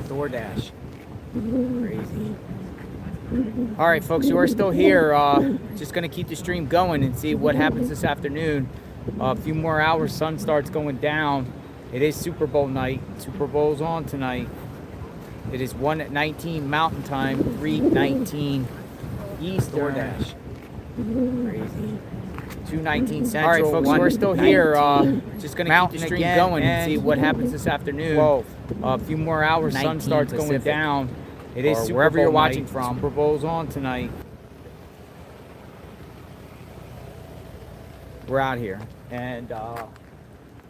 DoorDash. Crazy. All right, folks, you are still here. Just going to keep the stream going and see what happens this afternoon. A few more hours, sun starts going down. It is Super Bowl night. Super Bowl's on tonight. It is 1:19 Mountain Time, 3:19 Eastern. DoorDash. Crazy. 2:19 Central. All right, folks, we're still here. Just going to keep the stream going and see what happens this afternoon. A few more hours, sun starts going down. It is Super wherever Bowl you're watching from. Super Bowl's on tonight. We're out here, and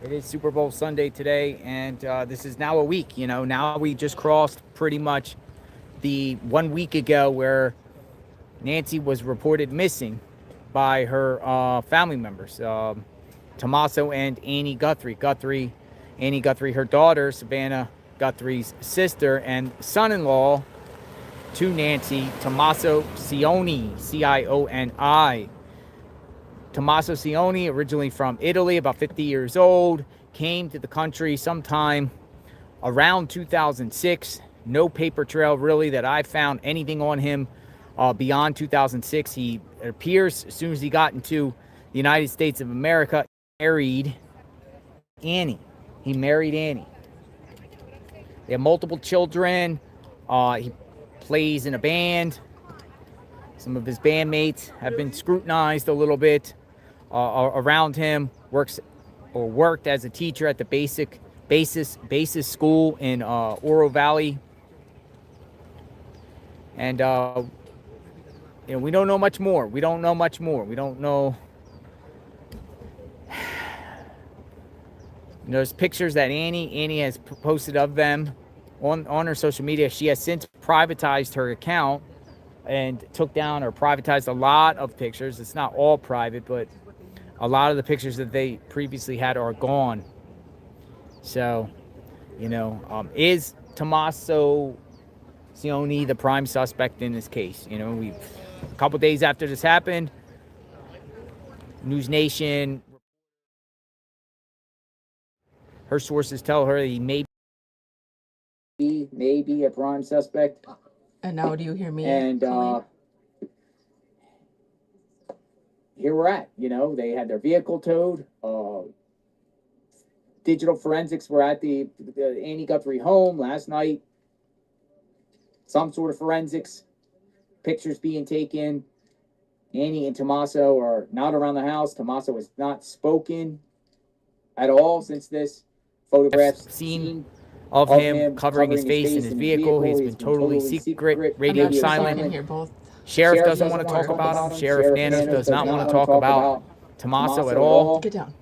it is Super Bowl Sunday today, and this is now a week. You know, now we just crossed pretty much the 1 week ago where Nancy was reported missing by her family members, Tommaso and Annie Guthrie. Annie Guthrie, her daughter, Savannah Guthrie's sister and son-in-law to Nancy, Tommaso Cioni, C-I-O-N-I. Tommaso Cioni, originally from Italy, about 50 years old, came to the country sometime around 2006. No paper trail really that I found anything on him beyond 2006. He appears as soon as he got into the United States of America, married Annie. He married Annie. They have multiple children. He plays in a band. Some of his bandmates have been scrutinized a little bit around him. Worked as a teacher at the basis school in Oro Valley. And you know, we don't know much more. We don't know. There's pictures that Annie has posted of them on her social media. She has since privatized her account and took down or privatized a lot of pictures. It's not all private, but a lot of the pictures that they previously had are gone. So, you know, is Tommaso Cioni the prime suspect in this case? You know, a couple days after this happened, News Nation, her sources tell her he may be a prime suspect. And now do you hear me? And here we're at. You know, they had their vehicle towed. Digital forensics were at the Annie Guthrie home last night. Some sort of forensics. Pictures being taken. Annie and Tommaso are not around the house. Tommaso has not spoken at all since this. Photographs seen of him covering his face in his vehicle. He's been totally secret, radio silent. Sheriff doesn't want to talk about him. Sheriff Nana does not want to talk about Tommaso at all. Get down.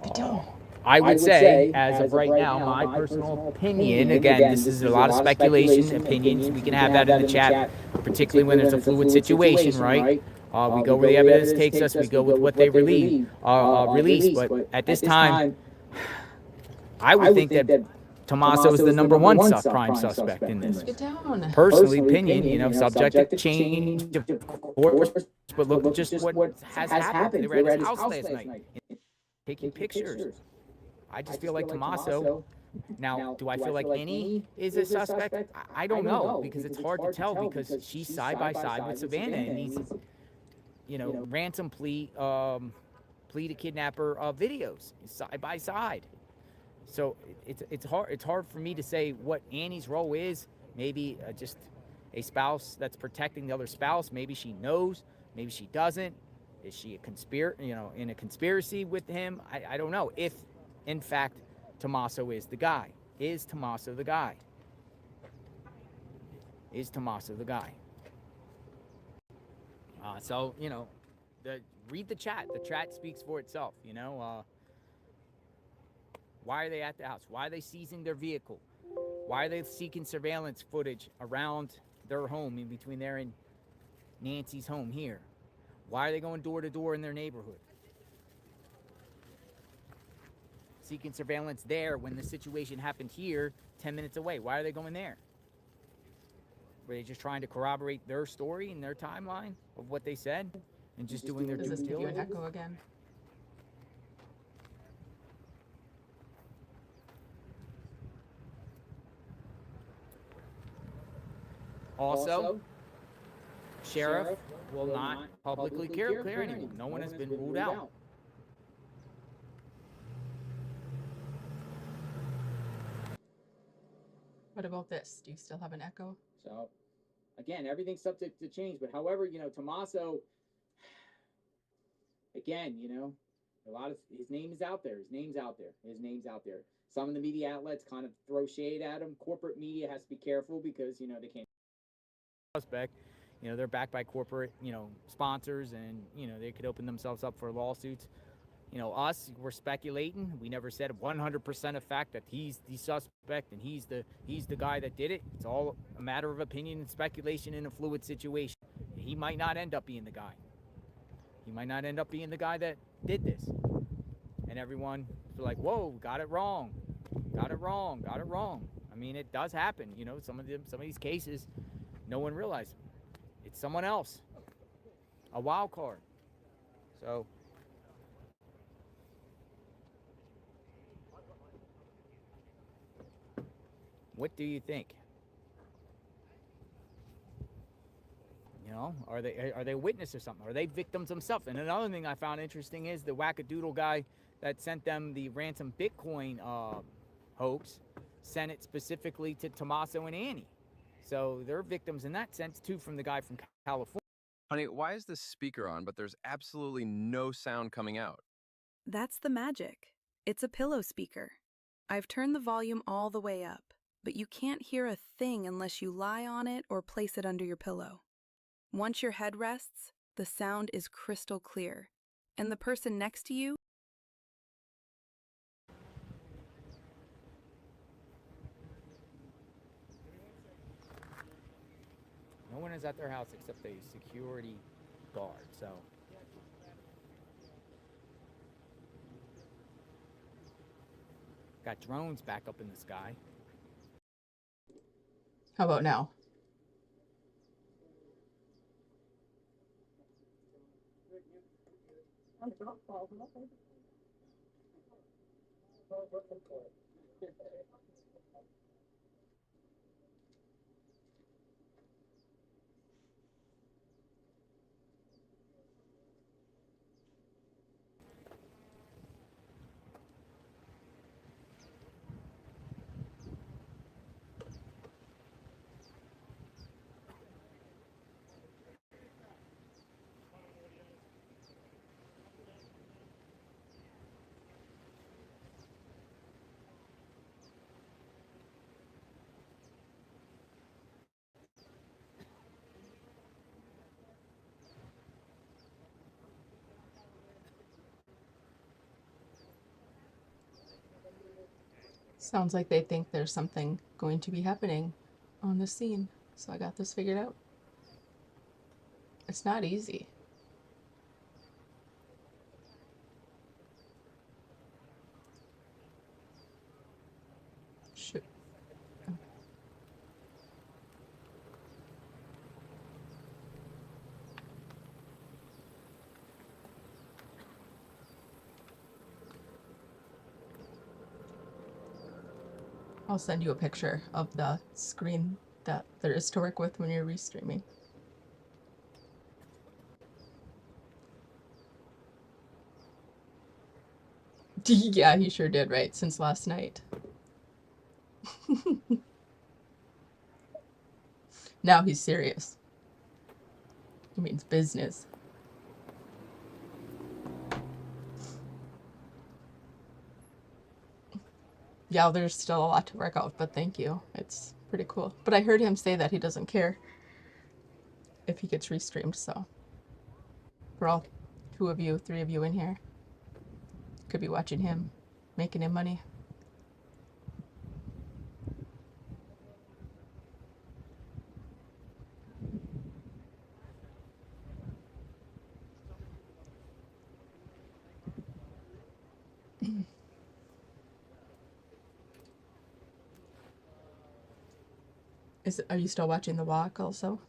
Get down. I would say, as of right now, my personal opinion, again, this is a lot of speculation, opinions. We can have that in the chat, particularly when there's a fluid situation, right? We go where the evidence takes us. We go with what they release. But at this time, I would think that Tommaso is the number one prime suspect in this. Get down. Personally, opinion, you know, subject to change, of course. But look at just what has happened. They were at his house last night, taking pictures. I just feel like Tommaso. Now, do I feel like Annie is a suspect? I don't know, because it's hard to tell, because she's side by side with Savannah, and these, you know, ransom plea to kidnapper videos side by side. So it's hard for me to say what Annie's role is. Maybe just a spouse that's protecting the other spouse. Maybe she knows. Maybe she doesn't. Is she in a conspiracy with him? I don't know. If in fact Tommaso is the guy. Is Tommaso the guy? So, you know, read the chat. The chat speaks for itself. Why are they at the house? Why are they seizing their vehicle? Why are they seeking surveillance footage around their home, in between there and Nancy's home here? Why are they going door to door in their neighborhood? Seeking surveillance there when the situation happened here 10 minutes away. Why are they going there? Were they just trying to corroborate their story and their timeline of what they said and just doing their Does due this give you an diligence? echo again? Also, sheriff will not publicly clear anyone. No one has been ruled out. What about this? Do you still have an echo? So, again, everything's subject to change. But however, Tommaso, again, a lot of his name is out there. His name's out there. Some of the media outlets kind of throw shade at him. Corporate media has to be careful because they can't suspect. They're backed by corporate sponsors, and they could open themselves up for lawsuits. Us, we're speculating. We never said 100% of fact that he's the suspect and he's the guy that did it. It's all a matter of opinion and speculation in a fluid situation. He might not end up being the guy. He might not end up being the guy that did this. And everyone's like, whoa, got it wrong. I mean, it does happen. Some of these cases, no one realized it's someone else, a wild card. So, what do you think? Are they a witness or something? Are they victims themselves? And another thing I found interesting is the wackadoodle guy that sent them the ransom Bitcoin hoax sent it specifically to Tommaso and Annie. So they're victims in that sense too, from the guy from California. Honey, why is this speaker on, but there's absolutely no sound coming out? That's the magic. It's a pillow speaker. I've turned the volume all the way up, but you can't hear a thing unless you lie on it or place it under your pillow. Once your head rests, the sound is crystal clear, and the person next to you. No one is at their house except a security guard. So got drones back up in the sky. How about now? Sounds like they think there's something going to be happening on the scene. So I got this figured out. It's not easy. Shoot. I'll send you a picture of the screen that there is to work with when you're restreaming. Yeah, he sure did, right? Since last night. Now he's serious. He means business. Yeah, there's still a lot to work out, but thank you. It's pretty cool. But I heard him say that he doesn't care if he gets restreamed, so we're all 2 of you, 3 of you in here. Could be watching him, making him money. Are you still watching the walk also?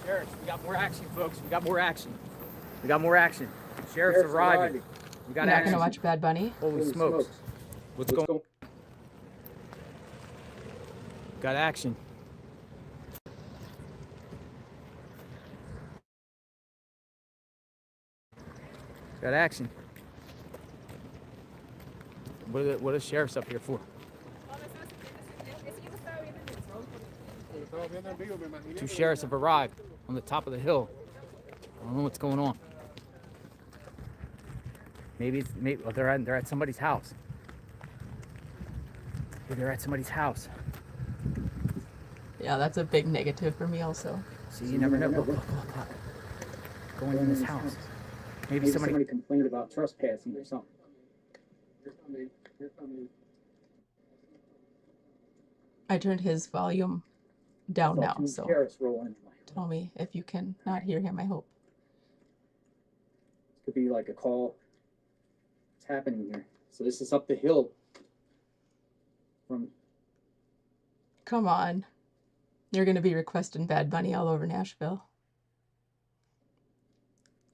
Sheriffs, we got more action, folks. We got more action. We got more action. Sheriff's arriving. We got You're not action. gonna watch Bad Bunny? Holy smokes. What's going on? Got action. Got action. What are sheriffs up here for? 2 sheriffs have arrived on the top of the hill. I don't know what's going on. Maybe they're at somebody's house. Maybe they're at somebody's house. Yeah, that's a big negative for me also. See, you never know. Look. Going in this house. Maybe somebody complained about trespassing or something. I turned his volume down now, so Sheriffs rolling. tell me if you can not hear him, I hope. Could be like a call. What's happening here? So this is up the hill from. Come on. You're gonna be requesting Bad Bunny all over Nashville.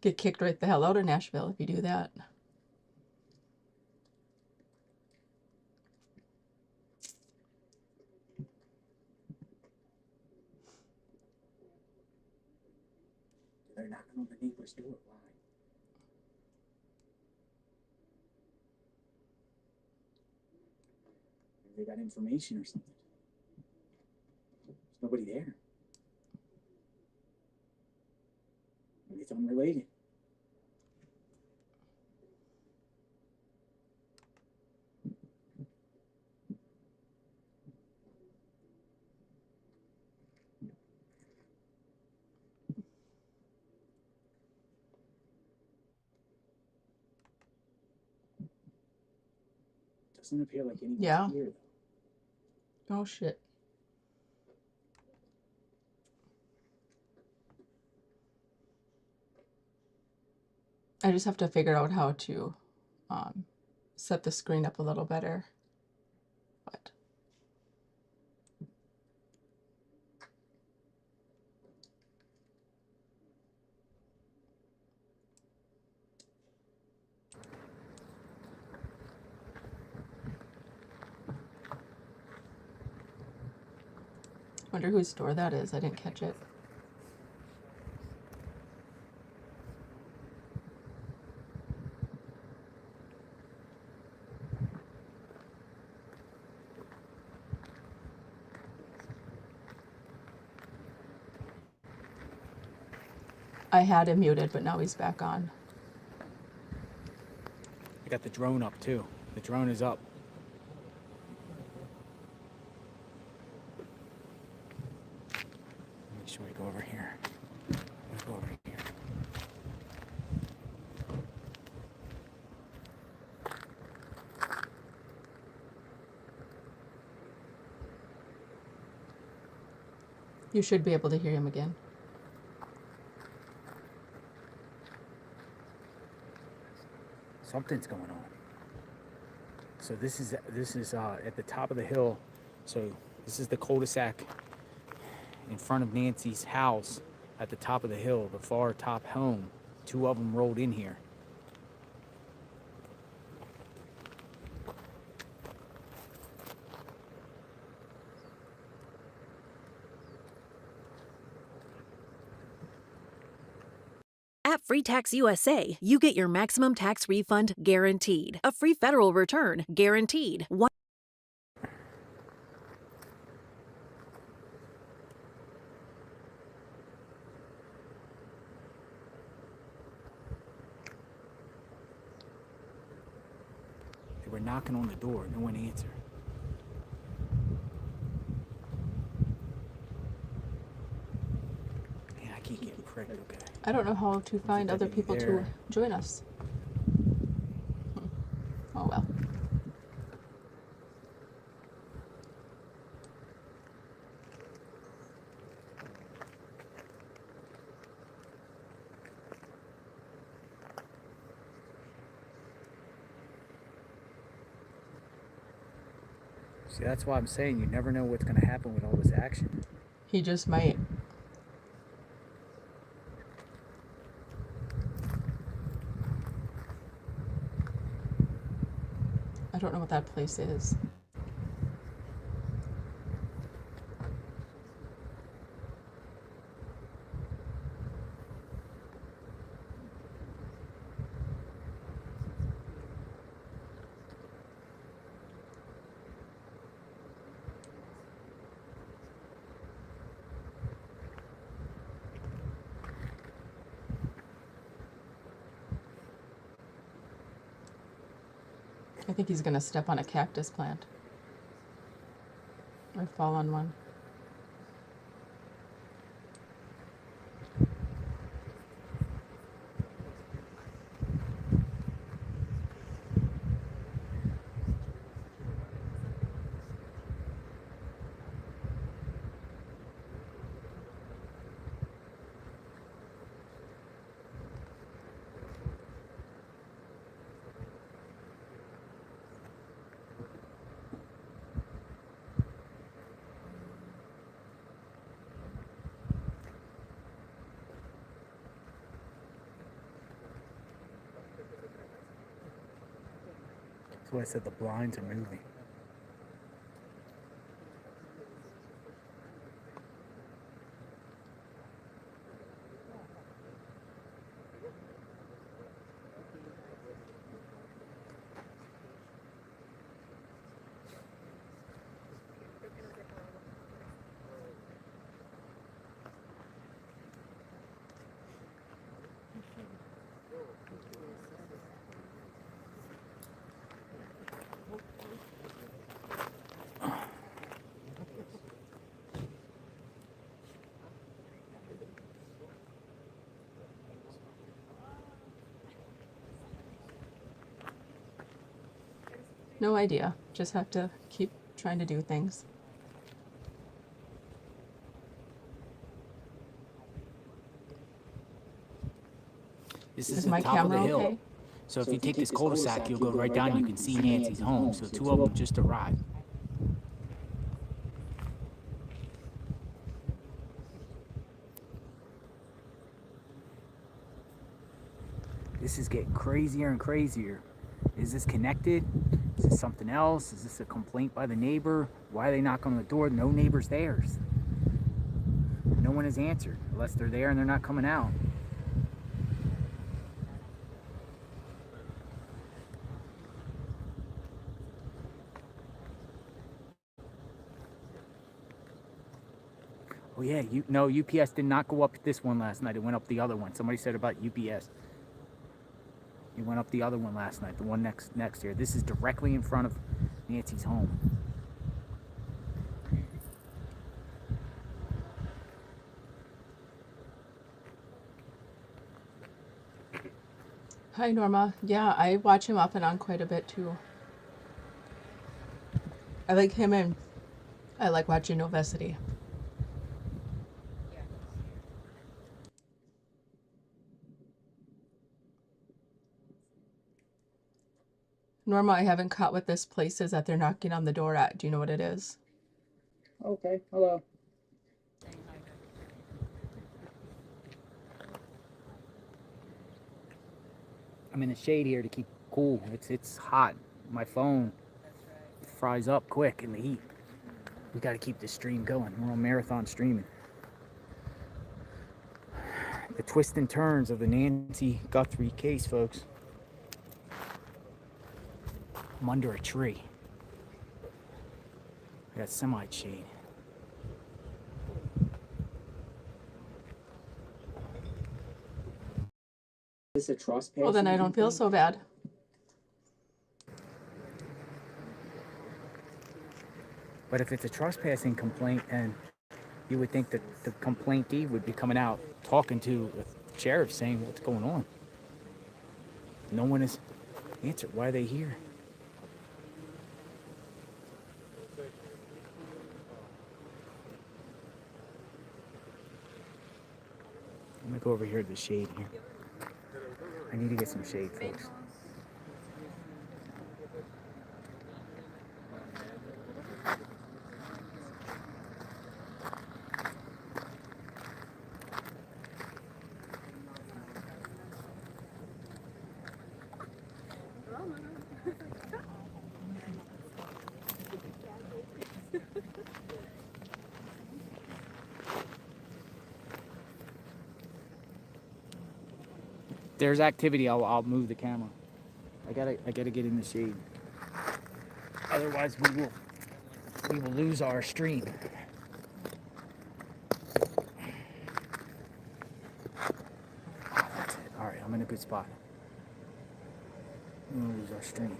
Get kicked right the hell out of Nashville if you do that. They're knocking on the neighbor's door. Why? Maybe they got information or something. There's nobody there. Maybe it's unrelated. Doesn't appear like anyone's Yeah. here, though. Oh shit. I just have to figure out how to set the screen up a little better. But wonder whose door that is. I didn't catch it. I had him muted, but now he's back on. I got the drone up too. The drone is up. Make sure we go over here. Let's go over here. You should be able to hear him again. Something's going on. So this is at the top of the hill. So this is the cul-de-sac in front of Nancy's house at the top of the hill, the far top home. Two of them rolled in here. At Free Tax USA, you get your maximum tax refund guaranteed. A free federal return guaranteed. They were knocking on the door. No one answered. Man, I keep getting pricked. Okay. I don't know how to find other people to join us. Oh well. See, that's why I'm saying you never know what's going to happen with all this action. He just might. I don't know what that place is. I think he's gonna step on a cactus plant. Or fall on one. That's why I said the blinds are moving. No idea. Just have to keep trying to do things. This Is the my top of the camera hill. okay? So if you take this cul-de-sac, you'll go right down. You can see Nancy's home. So two of them just arrived. This is getting crazier and crazier. Is this connected? Is this something else? Is this a complaint by the neighbor? Why are they knocking on the door? No neighbor's there. No one has answered unless they're there and they're not coming out. Oh yeah, no, UPS did not go up this one last night. It went up the other one. Somebody said about UPS. It went up the other one last night, the one next here. This is directly in front of Nancy's home. Hi, Norma. Yeah, I watch him off and on quite a bit too. I like him and I like watching Novacity. Norma, I haven't caught what this place is that they're knocking on the door at. Do you know what it is? Okay, hello. I'm in the shade here to keep cool. It's hot. My phone fries up quick in the heat. We got to keep this stream going. We're on marathon streaming. The twists and turns of the Nancy Guthrie case, folks. I'm under a tree. I got semi-shade. Is this a trespass? Well, then I don't feel so bad. But if it's a trespassing complaint, then you would think that the complaintee would be coming out talking to the sheriff saying what's going on. No one has answered. Why are they here? I'm gonna go over here to the shade here. I need to get some shade, folks. There's activity. I'll move the camera. I gotta get in the shade. Otherwise, we will lose our stream. That's it. All right, I'm in a good spot. We're gonna lose our stream.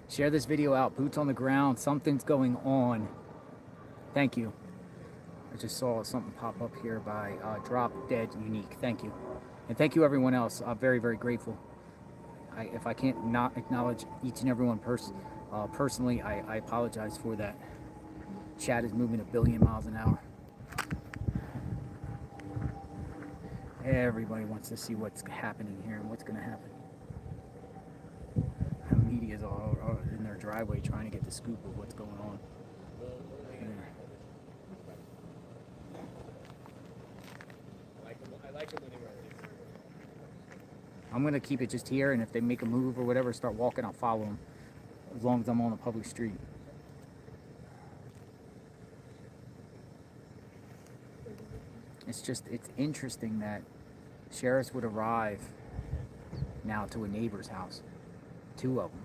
Share this video out. Boots on the ground. Something's going on. Thank you. I just saw something pop up here by Drop Dead Unique. Thank you. And thank you everyone else. I'm very, very grateful. If I can't not acknowledge each and every one personally, I apologize for that. Chat is moving 1 billion miles an hour. Everybody wants to see what's happening here and what's going to happen. The media's all in their driveway trying to get the scoop of what's going on. I'm gonna keep it just here, and if they make a move or whatever, start walking, I'll follow them, as long as I'm on a public street. It's interesting that sheriffs would arrive now to a neighbor's house, 2 of them.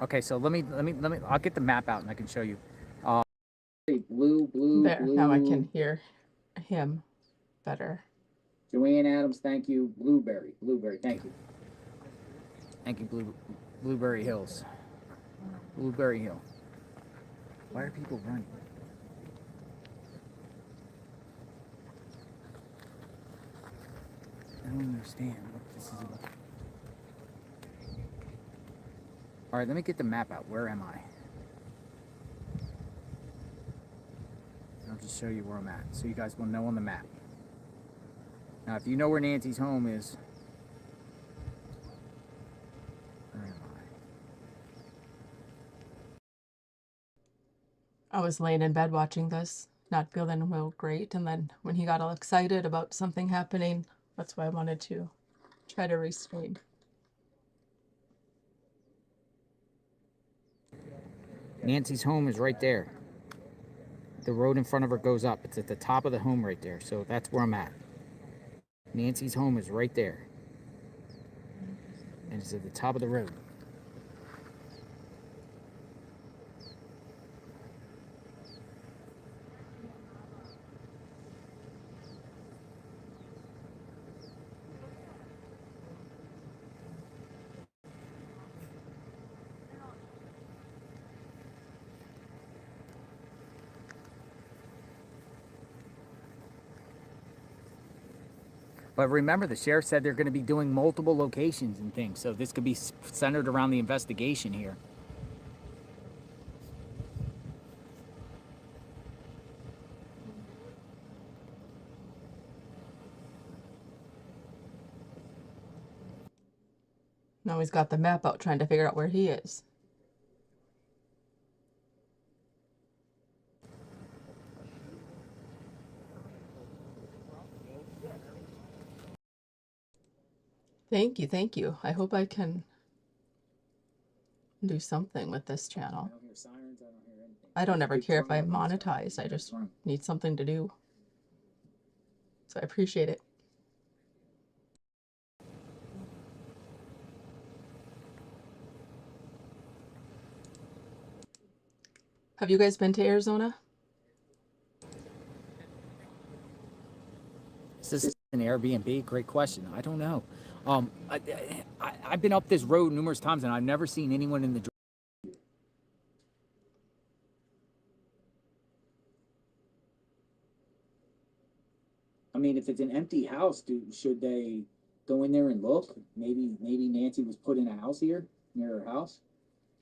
Okay, so let me. I'll get the map out and I can show you. Blue. There, now I can hear him better. Joanne Adams, thank you. Blueberry, thank you. Thank you, Blueberry Hills. Blueberry Hill. Why are people running? I don't understand what this is about. All right, let me get the map out. Where am I? I'll just show you where I'm at, so you guys will know on the map. Now, if you know where Nancy's home is, where am I? I was laying in bed watching this, not feeling real great, and then when he got all excited about something happening, that's why I wanted to try to restream. Nancy's home is right there. the road in front of her goes up. It's at the top of the home right there. So that's where I'm at. Nancy's home is right there. And it's at the top of the road. But remember, the sheriff said they're going to be doing multiple locations and things. So this could be centered around the investigation here. Now he's got the map out trying to figure out where he is. Thank you, thank you. I hope I can do something with this channel. I don't ever care if I monetize. I just need something to do. So I appreciate it. Have you guys been to Arizona? Is this an Airbnb? Great question. I don't know. I've been up this road numerous times and I've never seen anyone in the. I mean, if it's an empty house, should they go in there and look? Maybe Nancy was put in a house here near her house.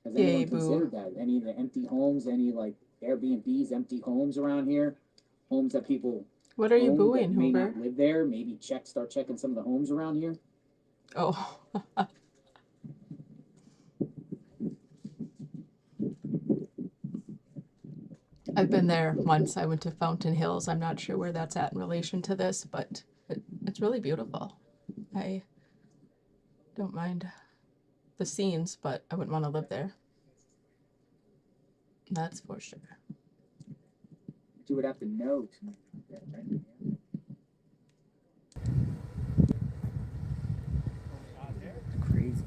Has anyone considered that? Any of the empty homes? Any like Airbnbs, empty homes around here? Homes that people. What are you own booing, that may Hoover? not live there. Maybe start checking some of the homes around here. Oh. I've been there once. I went to Fountain Hills. I'm not sure where that's at in relation to this, but it's really beautiful. I don't mind the scenes, but I wouldn't want to live there. That's for sure. You would have to know to make that, right? Crazy.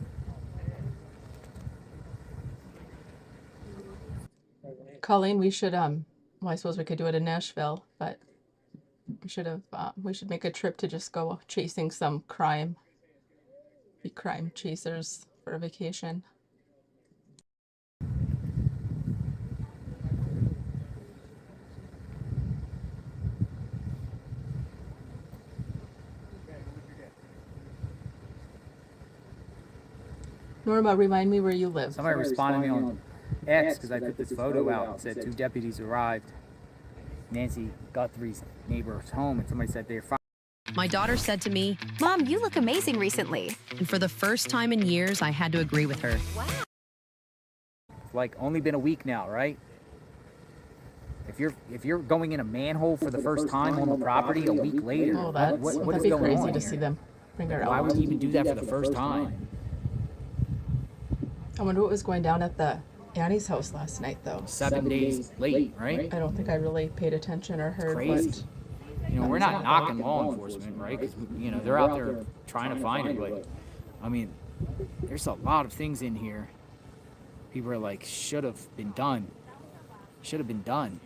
Colleen, we should well, I suppose we could do it in Nashville, but we should make a trip to just go chasing some crime. Be crime chasers for a vacation. Norma, remind me where you live. Somebody responded me on X because I put this photo out and said 2 deputies arrived. Nancy Guthrie's neighbor's home, and somebody said they're fine. My daughter said to me, Mom, you look amazing recently. and for the first time in years, I had to agree with her. It's like only been a week now, right? If you're going in a manhole for the first time on the property a week later, Oh, what that'd is be going crazy on to here? see them bring her Why out. would you even do that for the first time? I wonder what was going down at the Annie's house last night, though. 7 days late, right? I don't think I really paid attention or heard Crazy. what. You know, we're not knocking law enforcement, right? Because, you know, they're out there trying to find her. But, I mean, there's a lot of things in here. People are like, should have been done. Should have been done.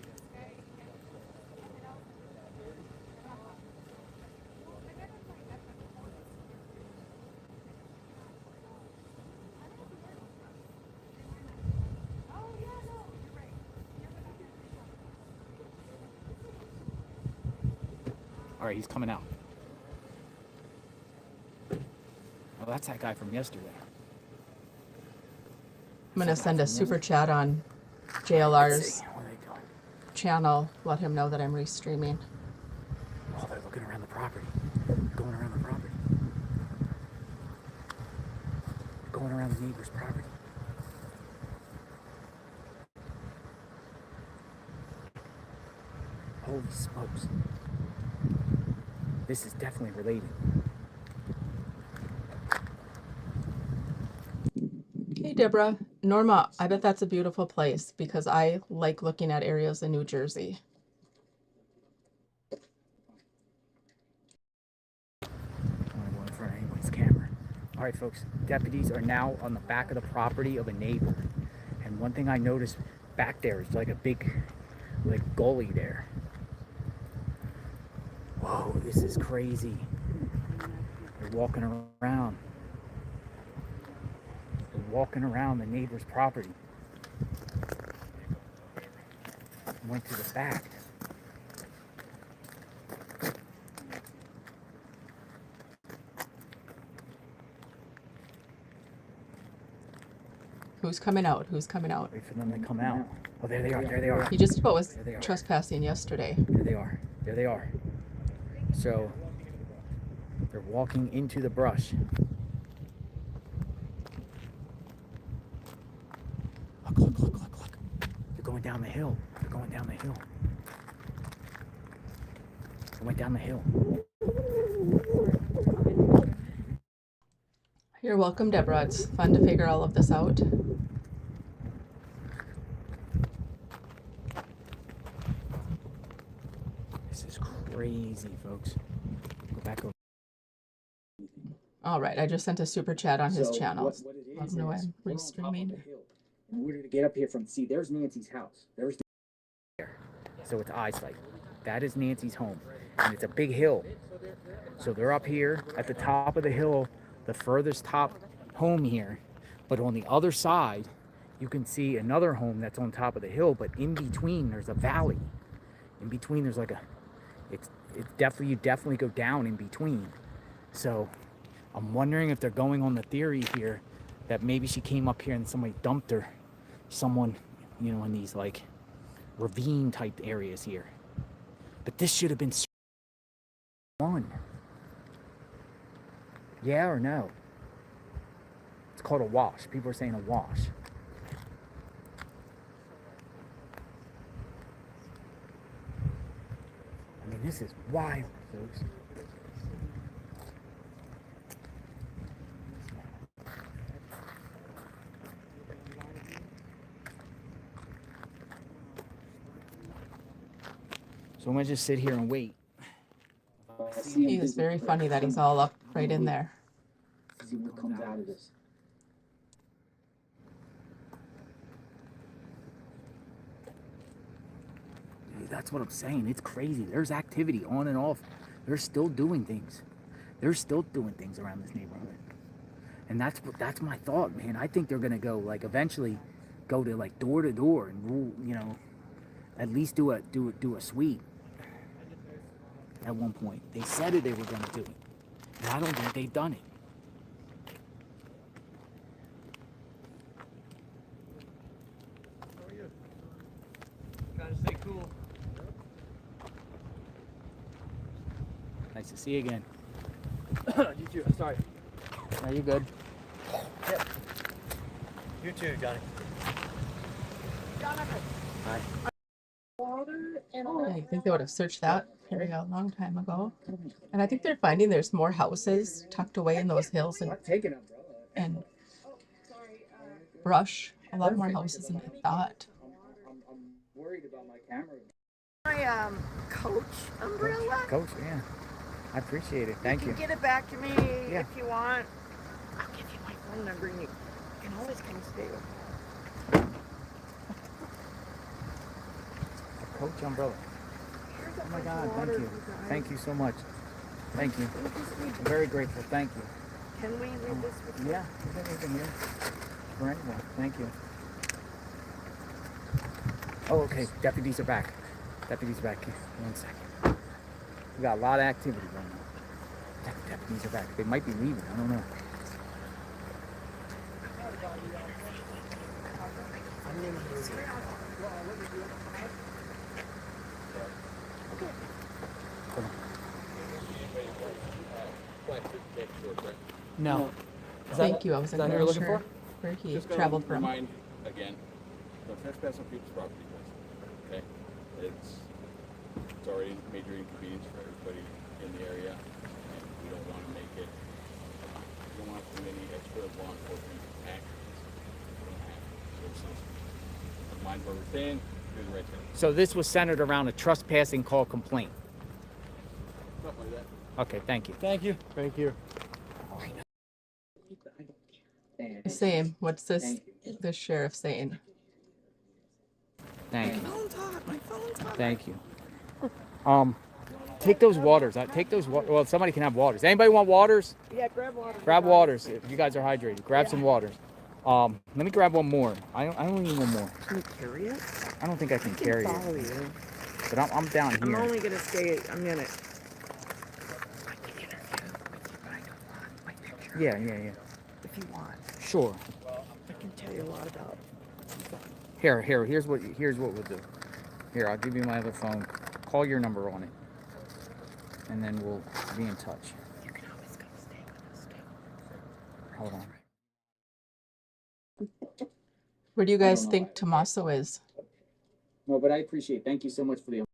All right, he's coming out. Oh, that's that guy from yesterday. I'm going to send a super chat on JLR's Where are they going? channel. Let him know that I'm restreaming. Oh, they're looking around the property. Going around the property. Going around the neighbor's property. Holy smokes. This is definitely related. Hey, Deborah. Norma, I bet that's a beautiful place because I like looking at areas in New Jersey. All right, folks, deputies are now on the back of the property of a neighbor. And one thing I noticed back there is like a big, like, gully there. Whoa, this is crazy. They're walking around. They're walking around the neighbor's property. Went to the back. Who's coming out? Who's coming out? Wait for them to come out. Oh, there they are. There they are. He just about was There they are. trespassing yesterday. There they are. There they are. So they're walking into the brush. Look, look, look, look, look. They're going down the hill. They're going down the hill. They went down the hill. You're welcome, Deborah. It's fun to figure all of this out. This is crazy, folks. Go back over. All right, I just sent a super chat on his channel. Let him know I'm restreaming. In order to get up here from, see, there's Nancy's house. There's there. So it's eyesight. That is Nancy's home. And it's a big hill. So they're up here at the top of the hill, the furthest top home here. But on the other side, you can see another home that's on top of the hill, but in between there's a valley. In between there's like a, it's definitely, you definitely go down in between. So I'm wondering if they're going on the theory here that maybe she came up here and somebody dumped her, someone, you know, in these like ravine type areas here. But this should have been one. Yeah or no? It's called a wash. People are saying a wash. I mean, this is wild, folks. So I'm gonna just sit here and wait. He is very funny that he's all up right in there. See what comes out of this. Dude, that's what I'm saying. It's crazy. There's activity on and off. They're still doing things. They're still doing things around this neighborhood. And that's my thought, man. I think they're gonna go like eventually go to like door to door and rule, you know, at least do a sweep. At one point, they said it they were gonna do it, and I don't think they've done it. How are you? Trying to stay cool. Nice to see you again. You too. Sorry. Are you good? Yep. You too, Johnny. Hi. Yeah, you think they would have searched that area a long time ago. And I think they're finding there's more houses tucked away in those hills and brush. A lot more houses than I thought. I'm worried about my camera. My Coach umbrella. Coach, yeah. I appreciate it. Thank you. Get it back to me Yeah. if you want. I'll give you my phone number and you can always come stay with me. A Coach umbrella. Here's a Oh my bunch God, of thank water, you. guys. Thank you so much. Thank you. We just need- I'm very grateful. Thank you. Can we read this with you? Yeah, there's anything here for anyone. Thank you. Oh, okay. Deputies are back. Deputies are back. Here. 1 second. We got a lot of activity right now. Deputies are back. They might be leaving. I don't know. Hold on. No. Thank you. I wasn't that who really you're looking sure where he traveled from. Remind again, don't trespass on people's property, guys. Okay? It's already a major inconvenience for everybody in the area, and we don't want to make it, we don't want to put any extra law enforcement actions. We don't have to. So it's mind where we're staying, do the right thing. So this was centered around a trespassing call complaint. Stuff like that. Okay, thank you. Thank you. Thank you. Same. What's this sheriff saying? Thank you. Phone's hot. My phone's hot. Thank you. Take those waters. Take those. Well, somebody can have waters. Anybody want waters? Yeah, grab water. Grab waters if you guys are hydrated. Grab some waters. Let me grab one more. I don't need one more. Can you carry it? I don't think I can I carry can follow it. you. But I'm down here. I'm only gonna stay a minute. Yeah. If you want. Sure. I can tell you a lot about. Here's what we'll do. Here, I'll give you my other phone. Call your number on it, and then we'll be in touch. You can always come stay with us too. Hold on. Where do you guys think Tommaso is? No, but I appreciate it. Thank you so much for the.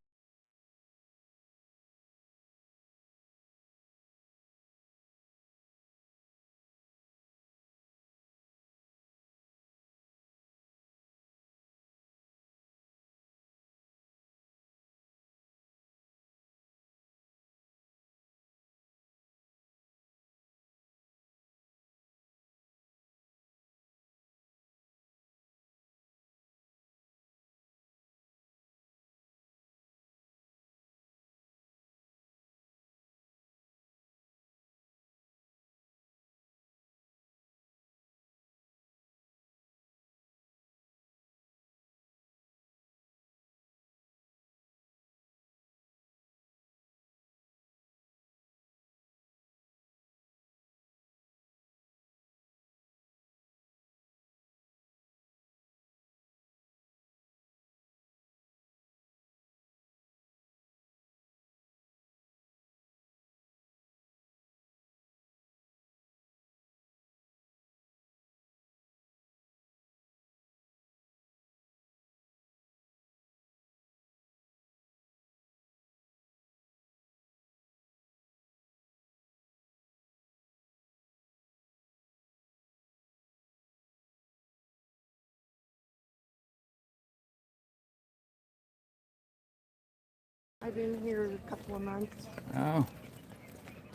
I've been here a couple of months. Oh.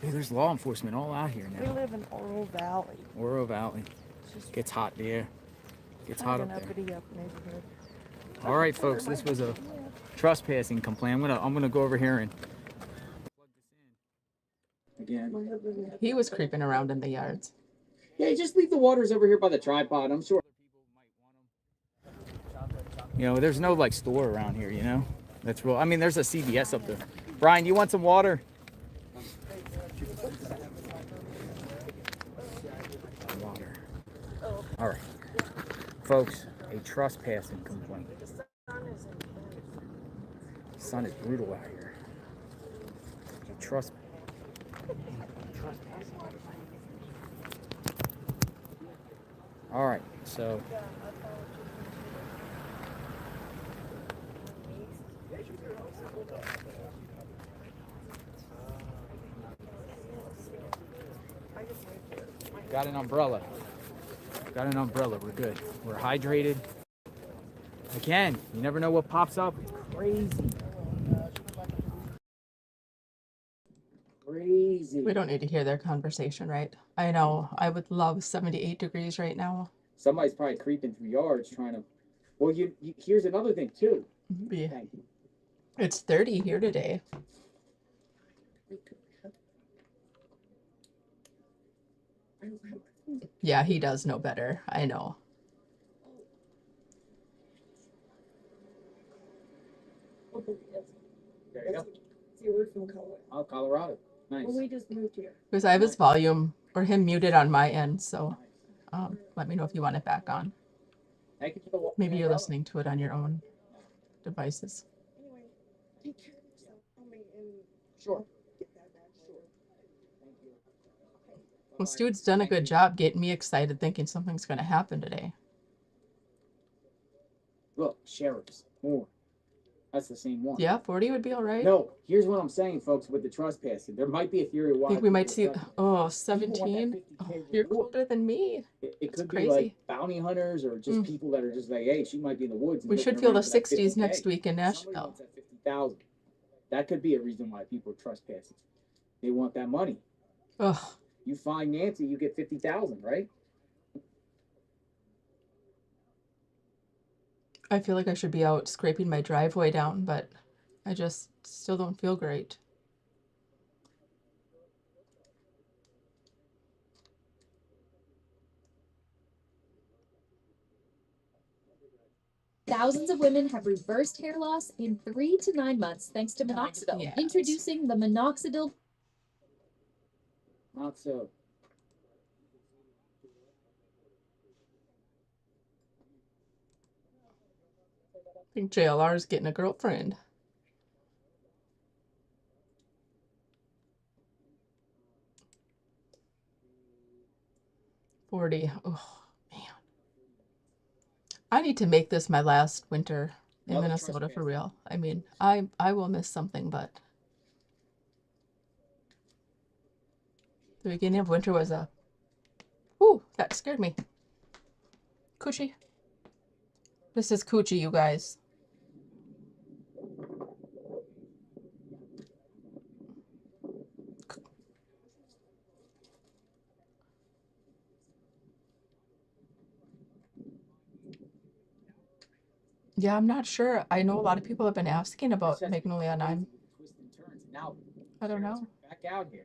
Dude, there's law enforcement all out here We now. live in Oro Valley. Oro Valley. It's just Gets hot there. Gets kind hot of up an there. uppity up neighborhood. All right, folks. This was a trespassing complaint. I'm gonna go over here and plug this in again. He was creeping around in the yards. Yeah, just leave the waters over here by the tripod. I'm sure you know, there's no like store around here, you know? That's real. I mean, there's a CVS up there. Brian, you want some water? Water. All right. Folks, a trespassing complaint. The sun is brutal out here. Trespassing. All right, so got an umbrella. Got an umbrella. We're good. We're hydrated. Again, you never know what pops up. It's crazy. Crazy. We don't need to hear their conversation, right? I know. I would love 78 degrees right now. Somebody's probably creeping through yards trying to. Well, you here's another thing too. Yeah. Thank you. It's 30 here today. Yeah, he does know better. I know. There you go. See, we're from Colorado. Oh, Colorado. Nice. Well, we just moved here. Because I have his volume or him muted on my end, so let me know if you want it back on. Thank you for the Maybe you're listening to it on your own devices. Anyway, take care of yourself. Tell me and Sure. get that back. Sure. Thank you. Well, Stu's done a good job getting me excited thinking something's going to happen today. Look, sheriffs. More. That's the same one. Yeah, 40 would be all right. No, here's what I'm saying, folks, with the trespassing. There might be a theory why. I think we might see, people oh, trespass. People want that 17. 50K You're reward. colder than me. It could be crazy. like bounty hunters or just people that are just like, hey, she might be in the woods. and We should looking feel the around for that 60s 50K. next week in Somebody Nashville. wants that 50,000. That could be a reason why people are trespassing. They want that money. Ugh. You find Nancy, you get 50,000, right? I feel like I should be out scraping my driveway down, but I just still don't feel great. Thousands of women have reversed hair loss in 3 to 9 months thanks to minoxidil. Yes. Introducing the minoxidil. Not so. I think JLR is getting a girlfriend. $40. Oh man. I need to make this my last winter in Another Minnesota for trespass. real. I mean, I will miss something, but the beginning of winter was a ooh, that scared me. Coochie. This is coochie, you guys. Yeah, I'm not sure. I know a lot of people have been asking about Magnolia, and I don't know. Back out here.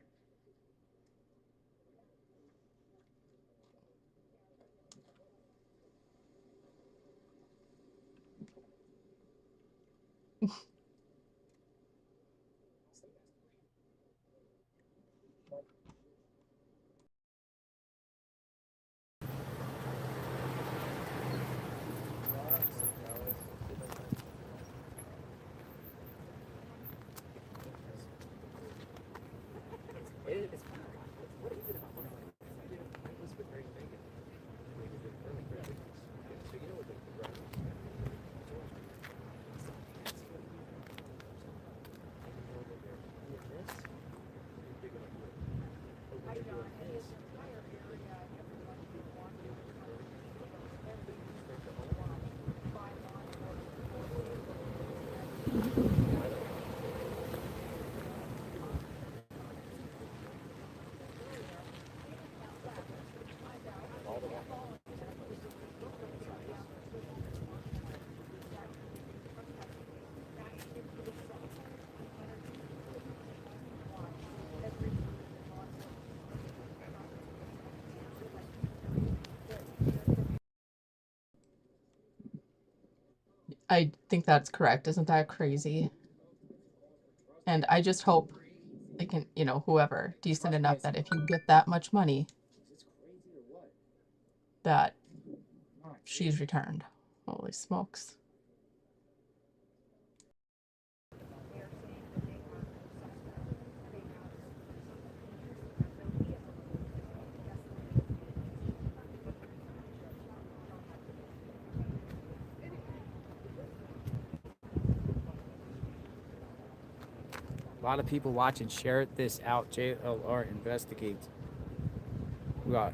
I think that's correct. Isn't that crazy? And I just hope they can, you know, whoever, decent enough that if you get that much money, that she's returned. Holy smokes. A lot of people watching. Share this out. JLR investigates. We got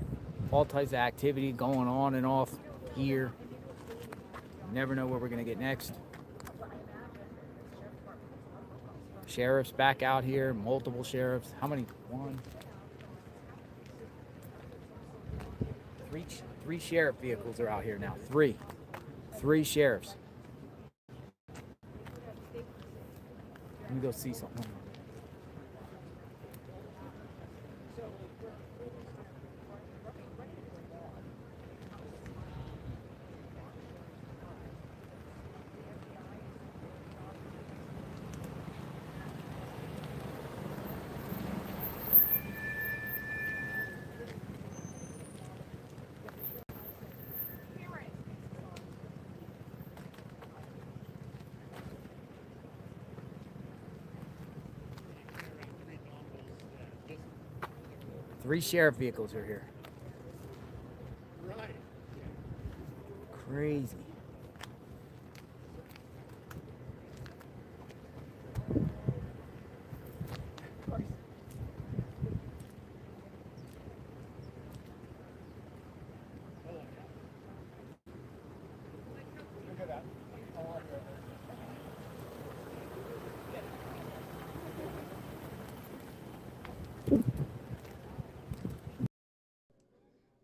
all types of activity going on and off here. You never know where we're gonna get next. Sheriffs back out here. Multiple sheriffs. How many? One. Three sheriff vehicles are out here now. Three sheriffs. Let me go see something. Three sheriff vehicles are here. Right. Crazy.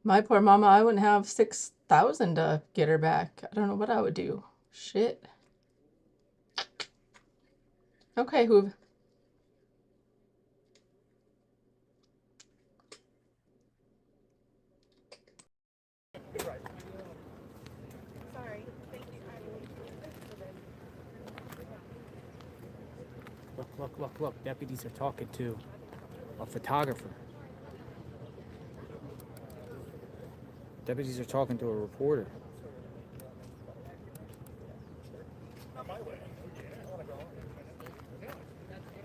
My poor mama, I wouldn't have 6,000 to get her back. I don't know what I would do. Shit. Okay, who? Look. Deputies are talking to a photographer. Deputies are talking to a reporter.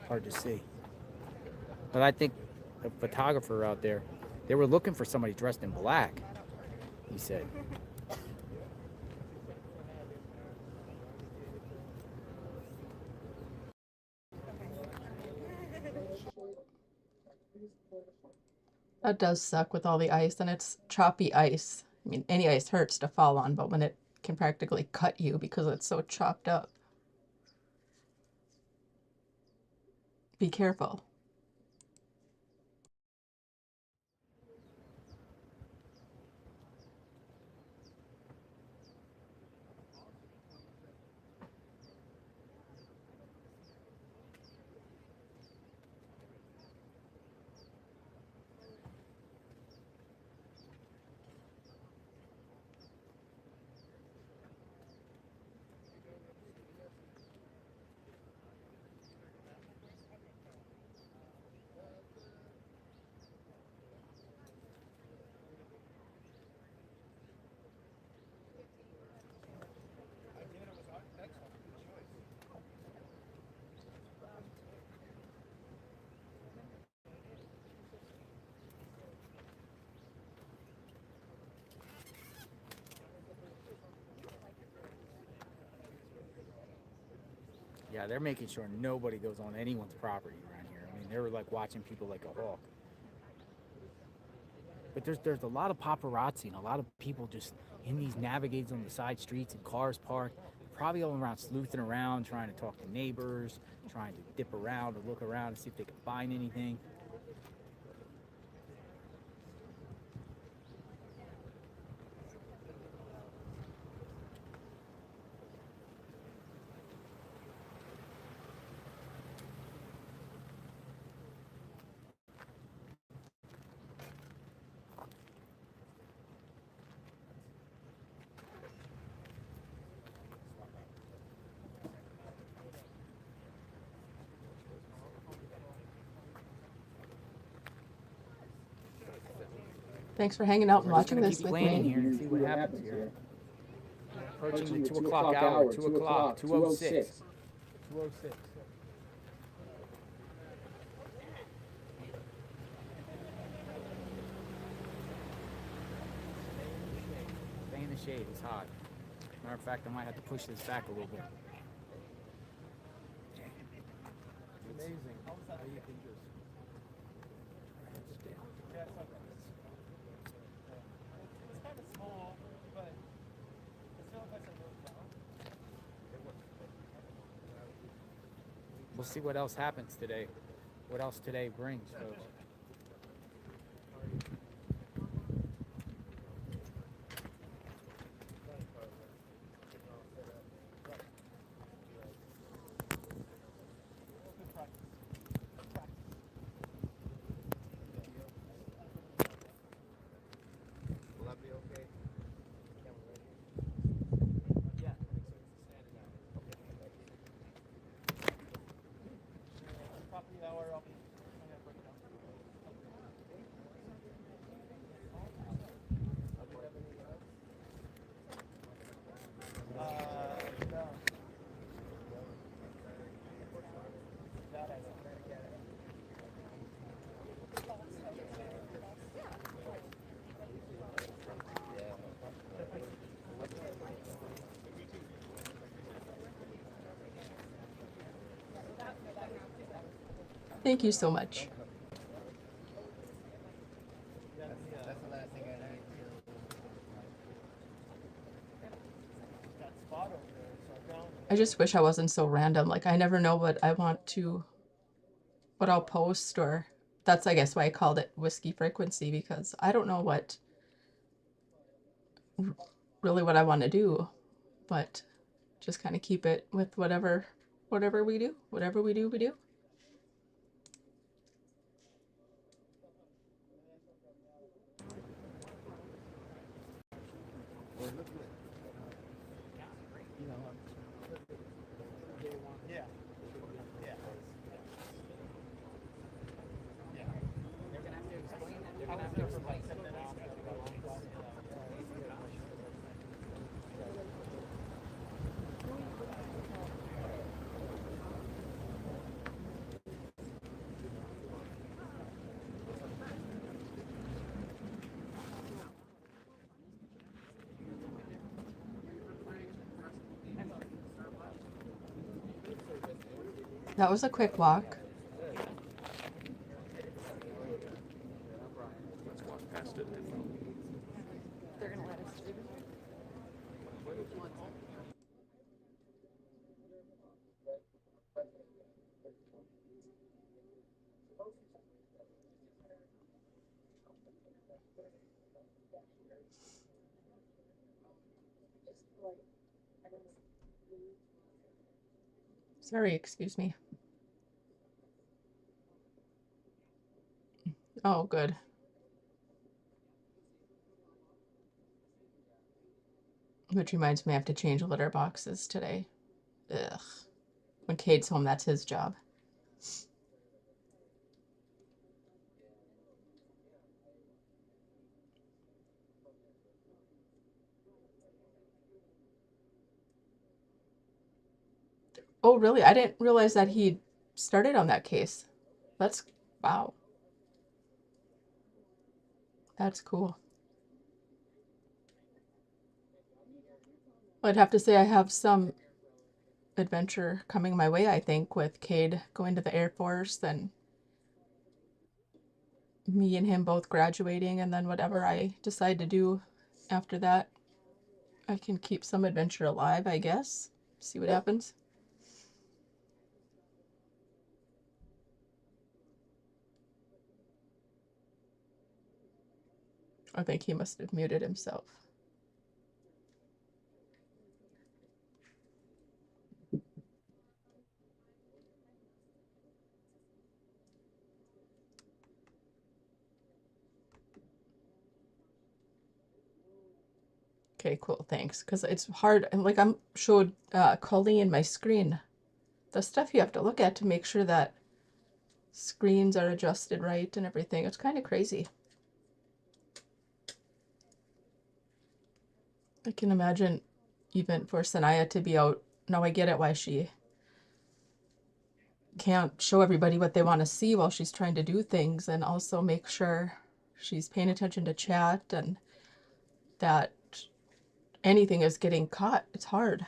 Hard to see. But I think the photographer out there, they were looking for somebody dressed in black, he said. That does suck with all the ice, and it's choppy ice. I mean, any ice hurts to fall on, but when it can practically cut you because it's so chopped up. Be careful. Yeah, they're making sure nobody goes on anyone's property around here. I mean, they were like watching people like a hawk. But there's a lot of paparazzi and a lot of people just in these navigates on the side streets and cars parked, probably all around sleuthing around, trying to talk to neighbors, trying to dip around or look around to see if they can find anything. Thanks for hanging out and We're just watching gonna this keep with planning me. here and see what happens here. Approaching the 2 o'clock hour, 2 o'clock, 2:06. 2:06. Stay in the shade, it's hot. Matter of fact, I might have to push this back a little bit. It's amazing how you can just. Yeah, it's kind of small, but it still has a little down. We'll see what else happens today. What else today brings, folks. Will that be okay? Yeah, property hour, I'll be break it down. No. That I don't. Thank you so much. That's the last thing I need. That spot over there, so down. I just wish I wasn't so random. Like, I never know what I want to, what I'll post, or that's, I guess, why I called it Whiskey Frequency, because I don't know really what I want to do. But just kind of keep it with whatever we do. Whatever we do, we do. Yeah. Yeah. They're gonna have to explain that. They're gonna have to explain that. That was a quick walk. Let's walk past it. They're gonna let us do. Sorry, excuse me. Oh, good. Which reminds me, I have to change litter boxes today. Ugh. When Cade's home, that's his job. Oh, really? I didn't realize that he started on that case. That's, wow. That's cool. I'd have to say I have some adventure coming my way, I think, with Cade going to the Air Force and me and him both graduating, and then whatever I decide to do after that, I can keep some adventure alive, I guess. See what happens. I think he must have muted himself. Okay, cool, thanks. Because it's hard, and like I'm showed Colleen my screen, the stuff you have to look at to make sure that screens are adjusted right and everything. It's kind of crazy. I can imagine even for Sanaya to be out. Now I get it why she can't show everybody what they want to see while she's trying to do things, and also make sure she's paying attention to chat and that anything is getting caught. It's hard.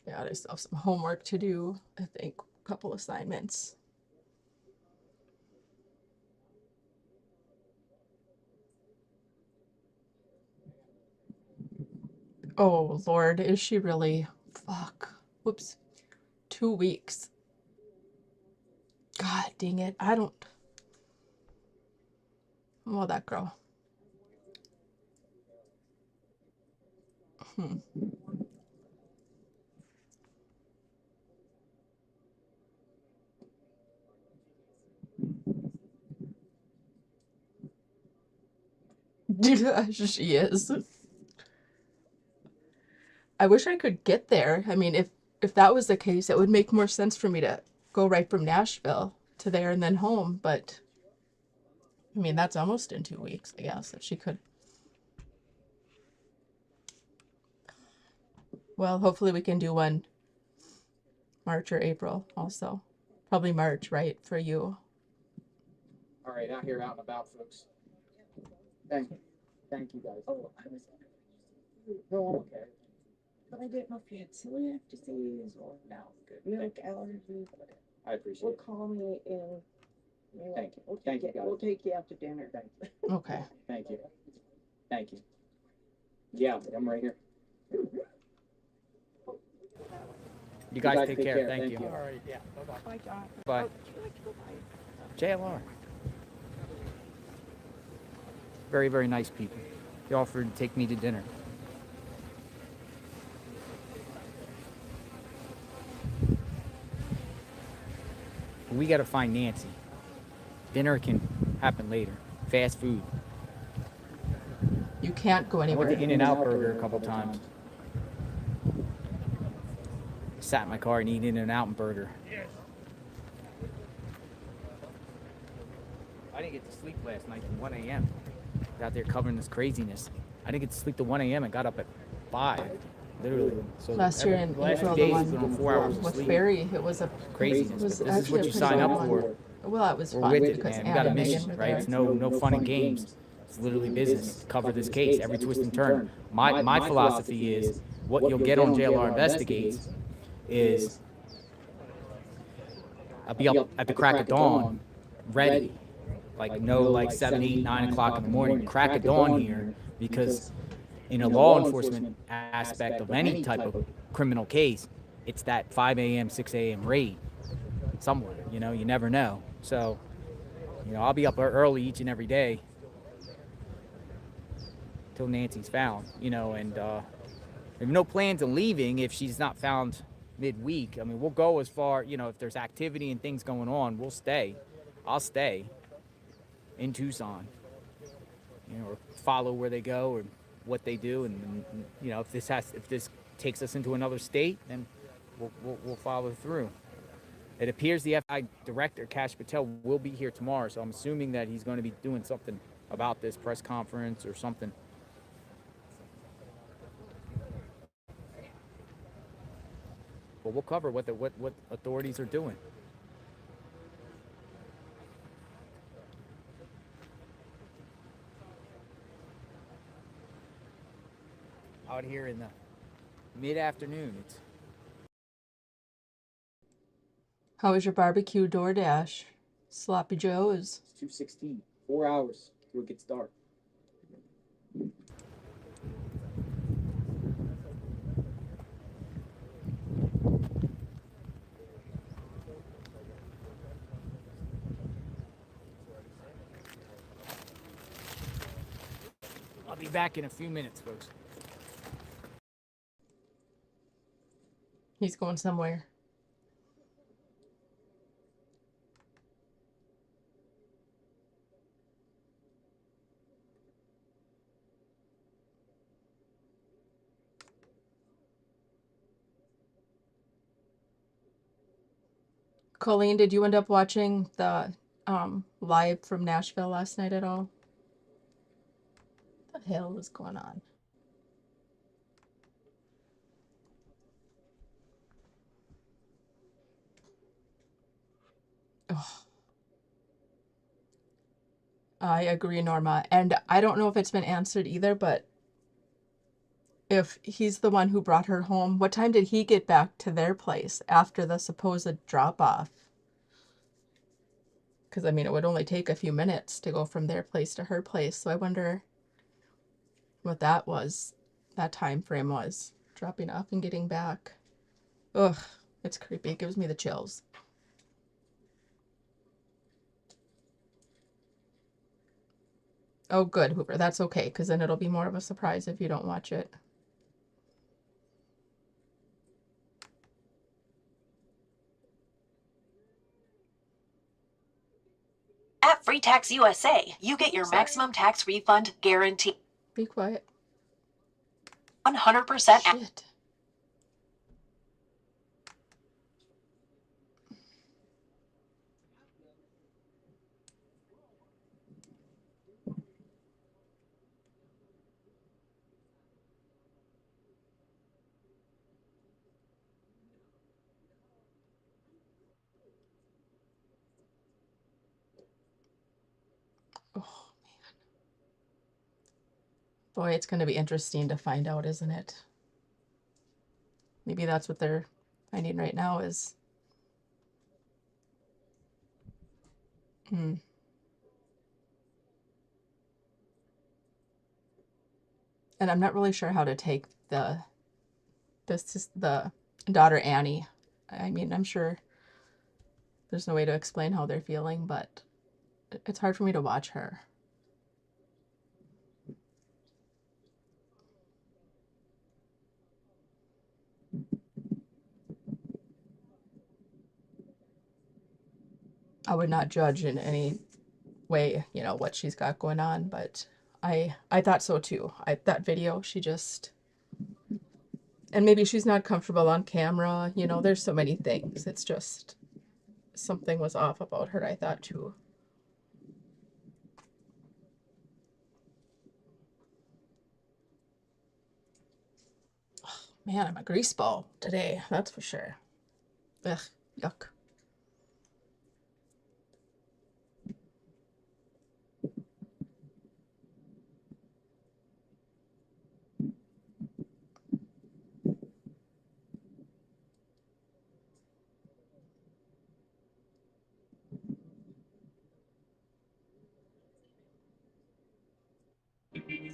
Yeah, I still have some homework to do. I think a couple assignments. Oh Lord, is she really? Fuck. Whoops. 2 weeks. God dang it. I don't. Well, that girl. She is. I wish I could get there. I mean, if that was the case, it would make more sense for me to go right from Nashville to there and then home. But I mean, that's almost in 2 weeks, I guess, if she could. Well, hopefully we can do one March or April also. Probably March, right, for you? All right, out here, out and about, folks. Thank you. Thank you, guys. Oh, I was. No, okay. But I didn't know if you had celiac disease or milk allergy. I appreciate We'll it. call me in. Thank you. We'll Thank take you, you, guys. we'll take you out to dinner. Thank you. Okay. Thank you. Thank you. Yeah, I'm right here. You guys take care. Thank you. All right, yeah. Bye-bye. Bye, John. Bye. Oh, would you like to go buy JLR. Very, very nice people. They offered to take me to dinner. We got to find Nancy. Dinner can happen later. Fast food. You can't go I went anywhere. to In-N-Out Burger a couple times. Sat in my car and eat In-N-Out Burger. I didn't get to sleep last night till 1 a.m. Out there covering this craziness. I didn't get to sleep till 1 a.m. and got up at 5. Literally. So Last year in last April, few the days was one on 4 hours of with sleep. Barry, it was a Craziness. It was But this is actually what a you pretty sign good up one. for. Well, it was We're fun with it, because man. We Ann got a and Megan mission, were right? there. It's no fun and games. It's literally business. Cover this case, every twist and turn. My philosophy is what you'll get on JLR Investigates is I'll be up at the crack of dawn, ready. Like 7, 8, 9 o'clock in the morning, crack of dawn here, because in a law enforcement aspect of any type of criminal case, it's that 5 a.m., 6 a.m. raid somewhere. You know, you never know. So, you know, I'll be up early each and every day till Nancy's found, you know, and I have no plans of leaving if she's not found midweek. I mean, we'll go as far, you know, if there's activity and things going on, we'll stay. I'll stay in Tucson, you know, or follow where they go or what they do. And you know, if this takes us into another state, then we'll follow through. It appears the FBI director, Kash Patel, will be here tomorrow, so I'm assuming that he's going to be doing something about this press conference or something. But we'll cover what authorities are doing. Out here in the mid-afternoon, it's How was your barbecue DoorDash? Sloppy Joe's. 2:16. 4 hours till it gets dark. I'll be back in a few minutes, folks. He's going somewhere. Colleen, did you end up watching the live from Nashville last night at all? What the hell was going on? Oh, I agree, Norma. And I don't know if it's been answered either, but if he's the one who brought her home, what time did he get back to their place after the supposed drop-off? Because, I mean, it would only take a few minutes to go from their place to her place. So I wonder what that time frame was. Dropping off and getting back. Ugh, it's creepy. It gives me the chills. Oh, good, Hoover. That's okay, because then it'll be more of a surprise if you don't watch it. At Free Tax USA, you get your maximum tax refund guaranteed. Be quiet. 100%. Shit. Oh, man. Boy, it's going to be interesting to find out, isn't it? Maybe that's what they're finding right now is... And I'm not really sure how to take the daughter Annie. I mean, I'm sure there's no way to explain how they're feeling, but it's hard for me to watch her. I would not judge in any way, you know, what she's got going on, but I thought so too. That video, she just, and maybe she's not comfortable on camera, you know, there's so many things. It's just something was off about her, I thought too. Oh, man, I'm a grease ball today, that's for sure. Ugh, yuck.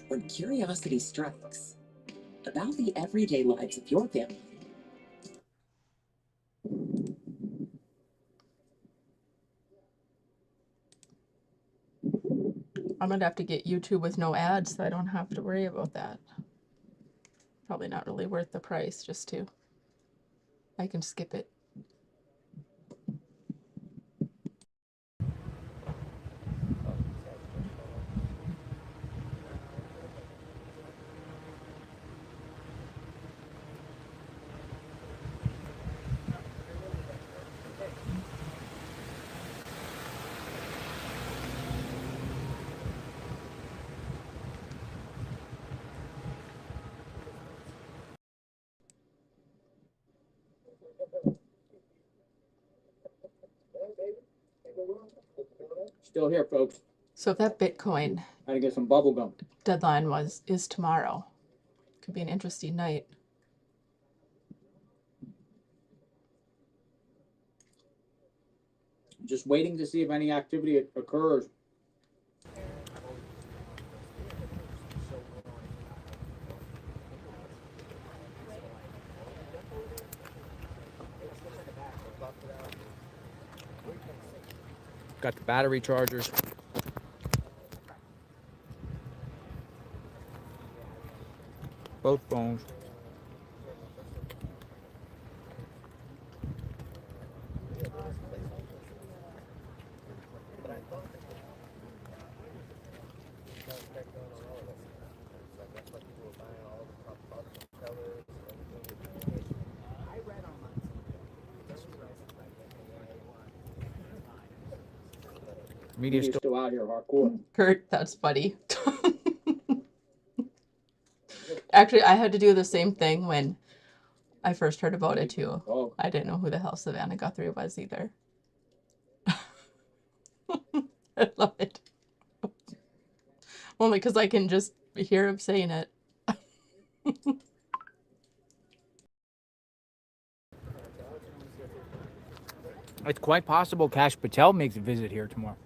When curiosity strikes about the everyday lives of your family. I'm gonna have to get YouTube with no ads so I don't have to worry about that. Probably not really worth the price just to, I can skip it. Still here, folks. So if that Bitcoin Gotta get some bubble gum. deadline is tomorrow, could be an interesting night. Just waiting to see if any activity occurs. Got the battery chargers. Both phones. Media's still out here hardcore. Kurt, that's funny. Actually, I had to do the same thing when I first heard about it too. Oh. I didn't know who the hell Savannah Guthrie was either. I love it. Only because I can just hear him saying it. It's quite possible Kash Patel makes a visit here tomorrow.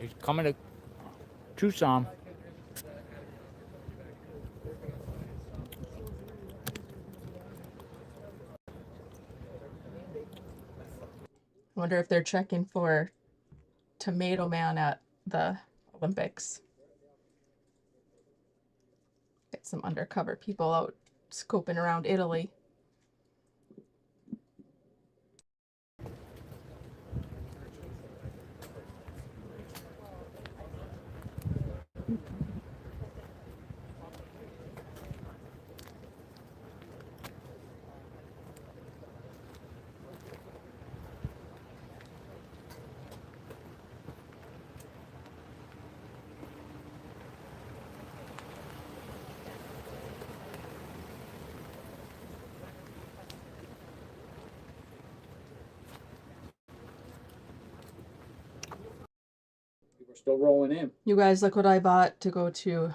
He's coming to Tucson. I wonder if they're checking for Tomato Man at the Olympics. Get some undercover people out scoping around Italy. still rolling in. You guys, look what I bought to go to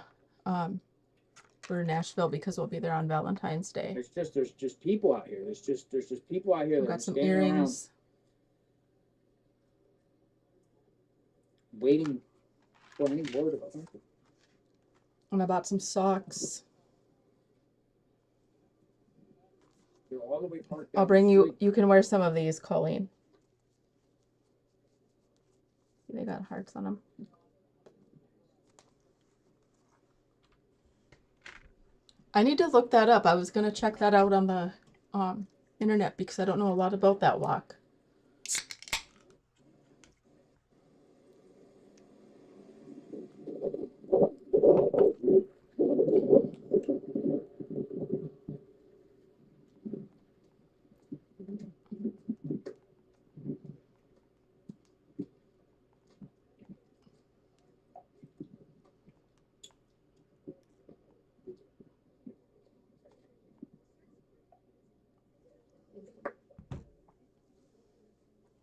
for Nashville because we'll be there on Valentine's Day. There's just people out here. There's just people out here I've that are got some standing around earrings. waiting for any word of something. And I bought some socks. They're all the way parked I'll down bring the you, street. you can wear some of these, Colleen. They got hearts on them. I need to look that up. I was gonna check that out on the internet because I don't know a lot about that walk.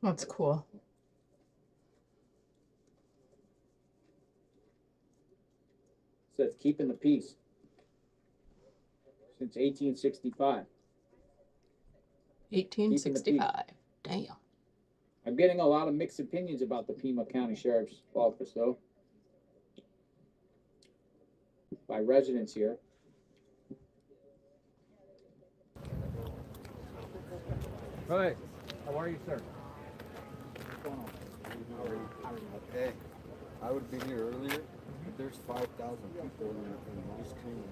That's cool. Says keeping the peace since 1865. 1865. Damn. I'm getting a lot of mixed opinions about the Pima County Sheriff's Office, though, by residents here. Hey, how are you, sir? What's going on? Okay, I would have been here earlier, but there's 5,000 people in Resteam.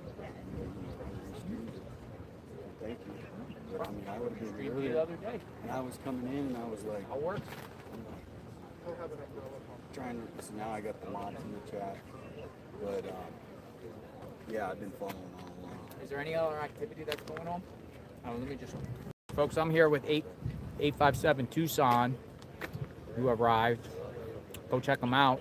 Thank you. But, I mean, I would have been here earlier. The other day. And I was coming in and I was like, How works? trying to, so now I got the mods in the chat. But, yeah, I've been following all along. Is there any other activity that's going on? Let me just... Folks, I'm here with 857 Tucson, who arrived. Go check him out.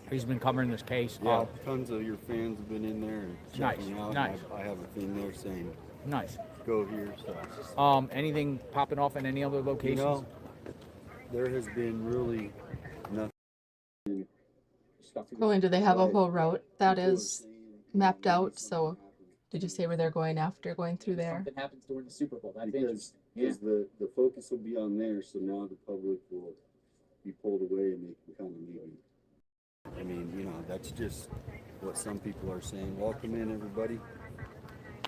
He's been covering this case. Yeah, tons of your fans have been in there and checking out. Nice. I have a thing there saying, nice. Go here. So. Anything popping off in any other locations? You know, there has been really nothing. Colleen, do they have a whole route that is mapped out? So did you say where they're going after going through there? Something happens during the Super Bowl. That's Because the focus will be on there, so now the public will be pulled away and they can kind of maybe. I mean, you know, that's just what some people are saying. Welcome in, everybody.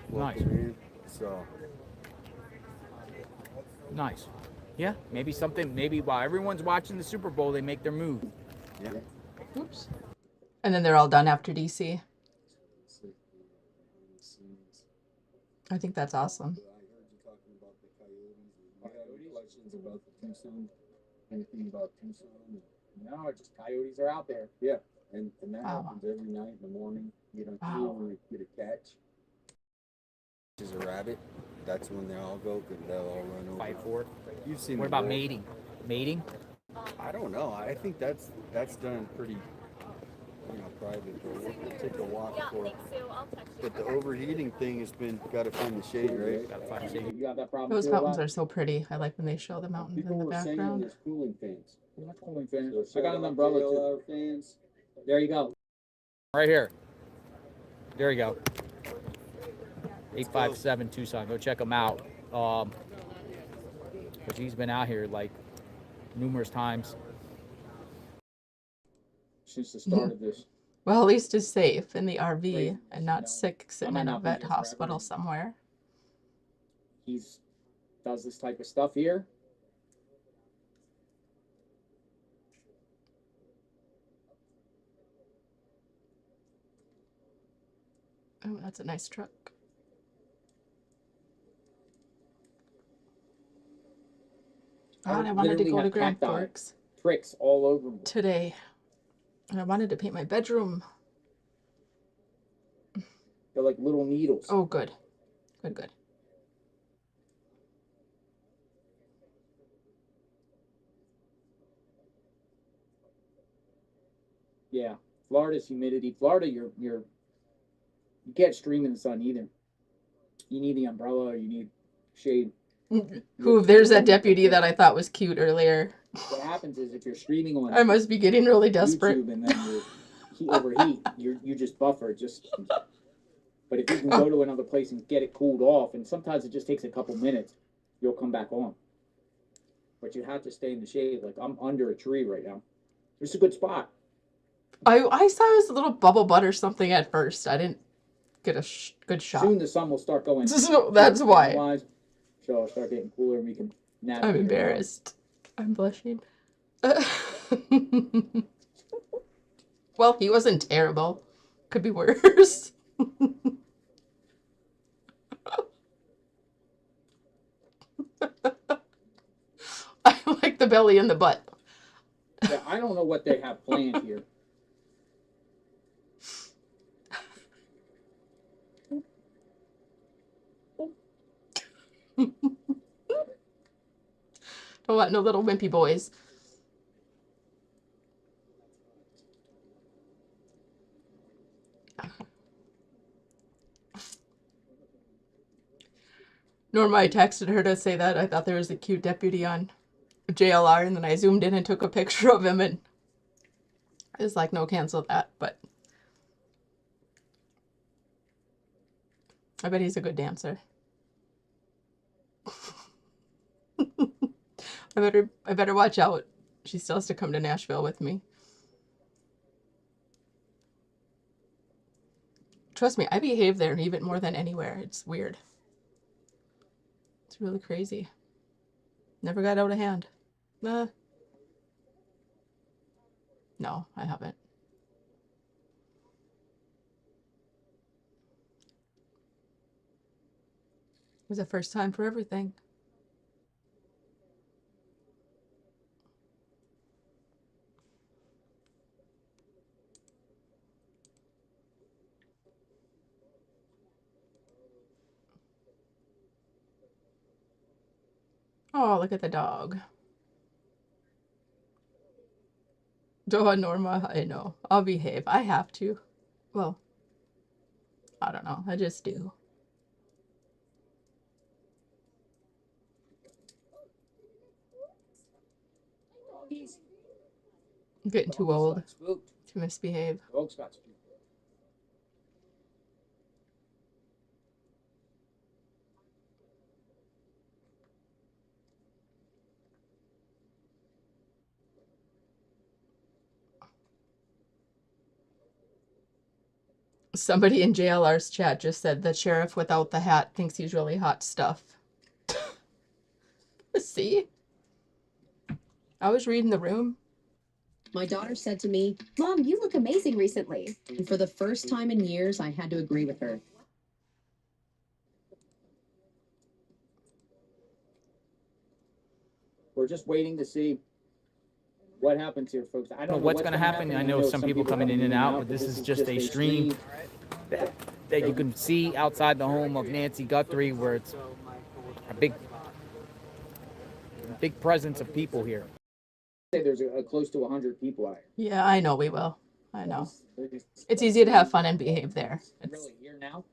Welcome in. So. Nice. Yeah, maybe something, maybe while everyone's watching the Super Bowl, they make their move. Yeah. Oops. And then they're all done after DC. I think that's awesome. I heard you talking about the coyotes. Do you have questions about the Tucson? Anything about Tucson? No, just coyotes are out there. Yeah, and that happens every night in the morning. You don't see when they get a catch. Is a rabbit. That's when they all go because they'll all run over. Fight for it. You've seen. What about mating? Mating? I don't know. I think that's done pretty, private. We'll take a walk for. But the overheating thing has been got to find the shade, right? Got to find shade. You got that problem? Those mountains are so pretty. I like when they show the mountains in the background. There's cooling fans. Cooling fans. I got an umbrella too. JLR fans. There you go. Right here. There you go. 857 Tucson. Go check him out. Because he's been out here like numerous times since the start of this. Well, at least it's safe in the RV and not sick sitting in a vet hospital somewhere. He's does this type of stuff here. Oh, that's a nice truck. God, I wanted to go to Grand Forks pricks all over me today. And I wanted to paint my bedroom. They're like little needles. Oh, good. Good, good. Yeah. Florida's humidity. Florida, you can't stream in the sun either. You need the umbrella or you need shade. Who, there's that deputy that I thought was cute earlier. What happens is if you're streaming on I must be getting really desperate. YouTube and then you overheat, you just buffer. But if you can go to another place and get it cooled off, and sometimes it just takes a couple minutes, you'll come back on. But you have to stay in the shade. Like I'm under a tree right now. It's a good spot. I saw it was a little bubble butt or something at first. I didn't get a good shot. Soon the sun will start going. So that's why. So it'll start getting cooler and we can navigate. I'm embarrassed. I'm blushing. Well, he wasn't terrible. Could be worse. I like the belly and the butt. Yeah, I don't know what they have planned here. Don't want no little wimpy boys. Norma, I texted her to say that I thought there was a cute deputy on JLR, and then I zoomed in and took a picture of him, and I was like, no, cancel that, but I bet he's a good dancer. I better watch out. She still has to come to Nashville with me. Trust me, I behave there even more than anywhere. It's weird. It's really crazy. Never got out of hand. No, I haven't. It was the first time for everything. Oh, look at the dog. Oh, Norma, I know. I'll behave. I have to. Well, I don't know. I just do. I'm getting too old to misbehave. Dogs got spooked. Somebody in JLR's chat just said the sheriff without the hat thinks he's really hot stuff. See? I was reading the room. My daughter said to me, Mom, you look amazing recently. and for the first time in years, I had to agree with her. We're just waiting to see what happens here, folks. I don't know what's going to happen. I know some people coming in and out, but this is just a stream that you can see outside the home of Nancy Guthrie, where it's a big presence of people here. There's close to 100 people out here. Yeah, I know we will. I know. It's easy to have fun and behave there. It's... Really here now?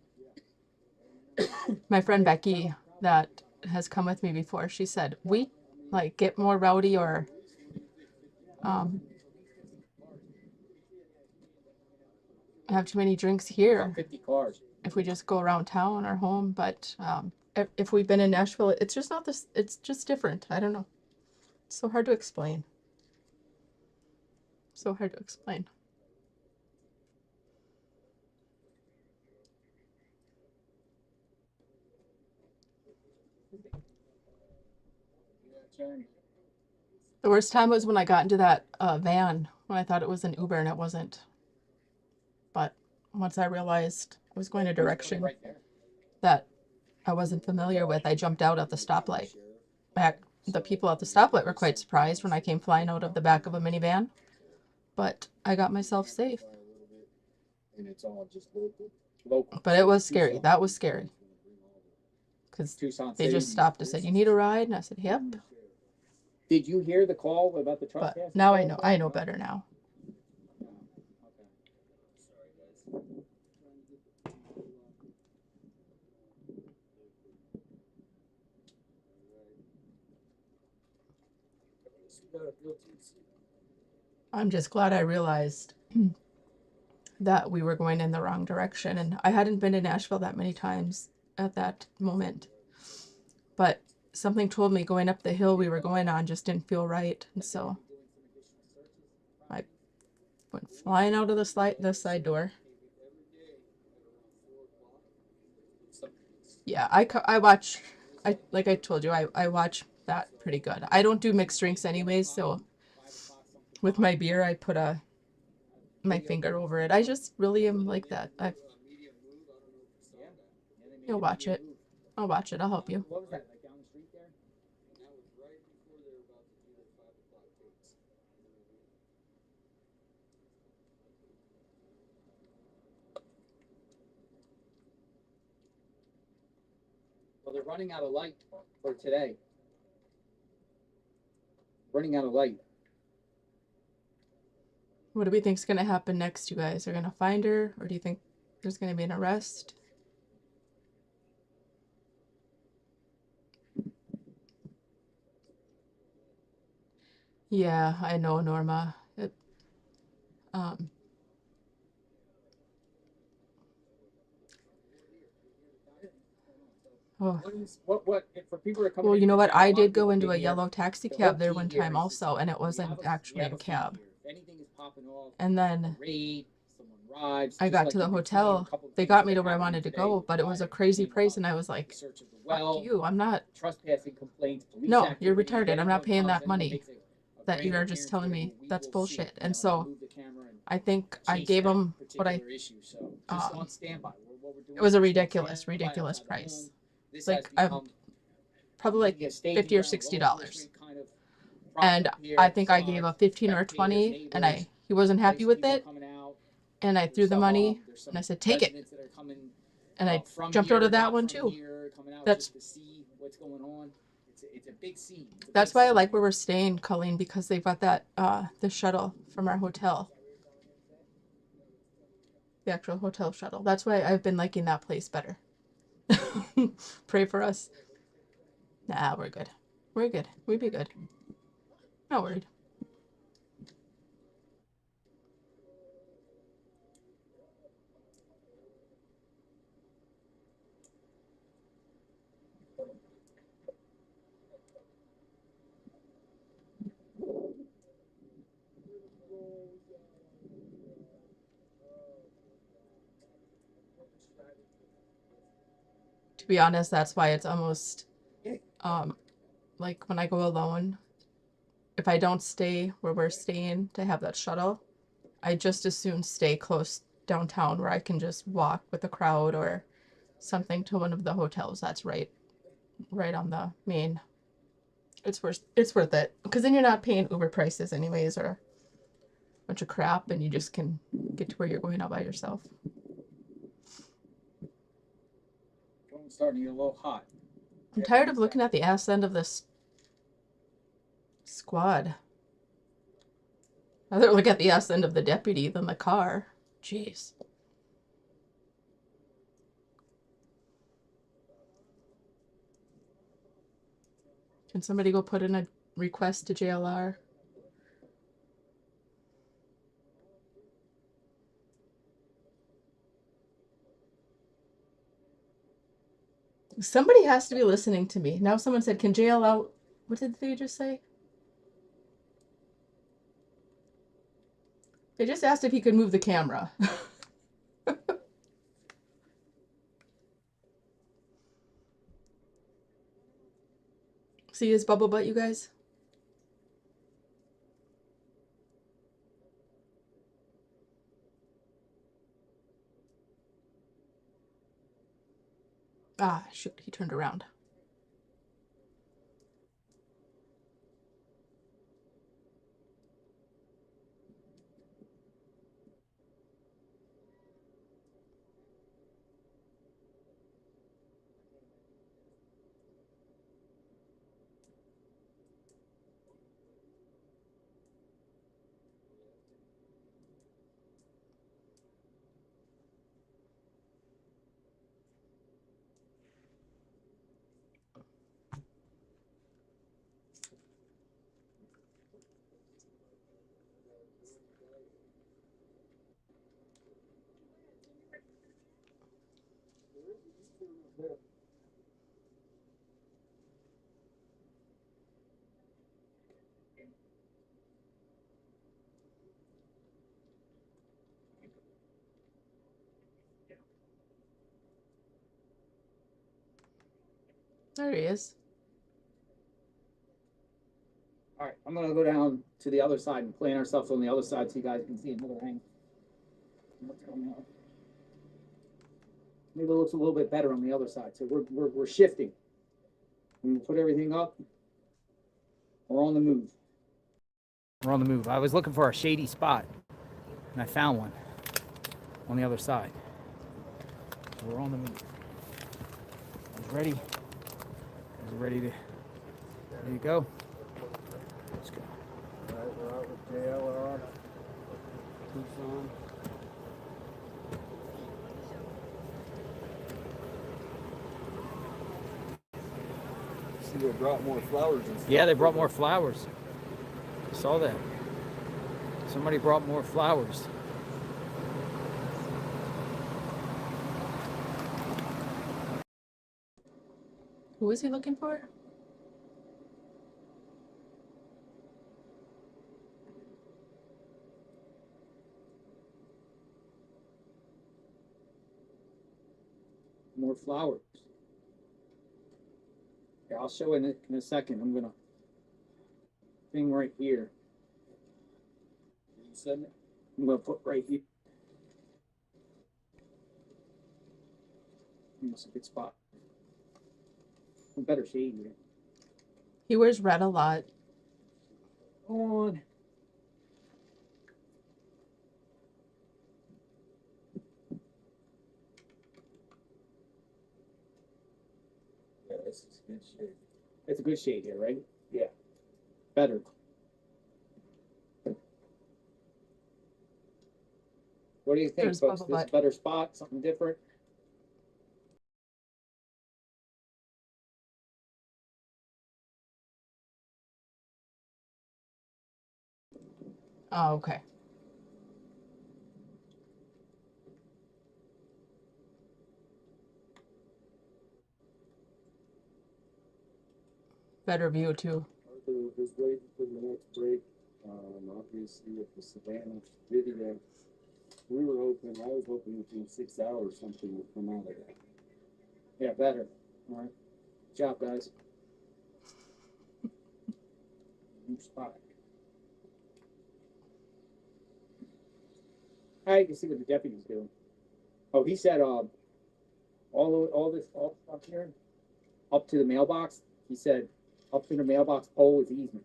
My friend Becky that has come with me before, she said, we like get more rowdy or have too many drinks here 50 cars. if we just go around town or home, but if we've been in Nashville, it's just not this, it's just different. I don't know. It's so hard to explain. So hard to explain. The worst time was when I got into that van when I thought it was an Uber and it wasn't. But once I realized I was going a direction that I wasn't familiar with, I jumped out at the stoplight. The people at the stoplight were quite surprised when I came flying out of the back of a minivan, but I got myself safe. But it was scary. That was scary. Because they just stopped and said, "You need a ride?" And I said, "Yep." Did you hear the call about the truck? But now I know better now. I'm just glad I realized that we were going in the wrong direction. And I hadn't been to Nashville that many times at that moment. But something told me going up the hill we were going on just didn't feel right. And so I went flying out of the side door. Yeah, I watch, like I told you, I watch that pretty good. I don't do mixed drinks anyways, so with my beer, I put my finger over it. I just really am like that. You'll watch it. I'll watch it. I'll help you. What was that, like down the street there? Well, they're running out of light for today. Running out of light. What do we think's gonna happen next, you guys? Are gonna find her, or do you think there's gonna be an arrest? Yeah, I know, Norma. Um, oh. What for people who are coming Well, in you know from what? town, I a lot did of go people into a been here. yellow taxi The cab whole there key one here time is also, and it we wasn't have actually a key cab. here. If anything is popping off, And then raid, someone rides, I just got like to the in between, a hotel. couple of They things got me that to where I happened wanted to today go, with but it was a fire, crazy came price, up, and I was like, search of the fuck well, you. I'm not. trespassing complaints, police No, activity. you're If retarded. I'm not anyone paying comes, that anyone money makes a that you grand are just appearance telling here, me. we That's will see bullshit. it, And and so remove the camera and I think I chase gave that them what I. particular issue. So just on standby. What we're doing It was a is just on ridiculous, standby ridiculous outside the price. home. This Like has I'm become probably like a staging $50 or ground, law $60, enforcement kind of and prop here, I think I gave a 15 or a spectators, 20, and neighbors, he wasn't happy police with people it, coming out. and I threw the money, and I said, take it, Residents that are coming and I from jumped here, out of that not one from too. here, coming out That's just to see what's going on. It's a big scene. That's why I like where we're staying, Colleen, because they've got that the shuttle from our hotel. The actual hotel shuttle. That's why I've been liking that place better. Pray for us. Nah, we're good. We're good. We'd be good. Not worried. To be honest, that's why it's almost like when I go alone, if I don't stay where we're staying to have that shuttle, I just as soon stay close downtown where I can just walk with the crowd or something to one of the hotels that's right on the main. It's worth it because then you're not paying Uber prices anyways or a bunch of crap, and you just can get to where you're going all by yourself. Phone's starting to get a little hot. I'm tired of looking at the ass end of this squad. I'd rather look at the ass end of the deputy than the car. Jeez. Can somebody go put in a request to JLR? Somebody has to be listening to me. Now someone said, can JLR... What did they just say? They just asked if he could move the camera. See his bubble butt, you guys? Ah, shoot, he turned around. There he is. All right, I'm gonna go down to the other side and plant ourselves on the other side so you guys can see another angle. What's going on? Maybe it looks a little bit better on the other side. So we're shifting. When we put everything up, we're on the move. We're on the move. I was looking for a shady spot, and I found one on the other side. So we're on the move. I was ready. I was ready to go. Let's go. All right, we're out with JLR. Tucson. See, they brought more flowers and stuff. Yeah, they brought more flowers. I saw that. Somebody brought more flowers. Who is he looking for? More flowers. Yeah, I'll show it in a second. I'm gonna thing right here. You said it? I'm gonna put right here. That's a good spot. A better shade here. He wears red a lot. On. Yeah, this is good shade. It's a good shade here, right? Yeah. Better. What do you think, There's folks? Bubba This is Butt. a better spot, something different? Oh, okay. Better view too. Arthur was waiting for the next break. Obviously, with the Savannah video, I was hoping within 6 hours something would come out of that. Yeah, better. All right. Good job, guys. New spot. All right, you can see what the deputy's doing. Oh, he said, all this stuff here, up to the mailbox. He said, up to the mailbox pole is easement.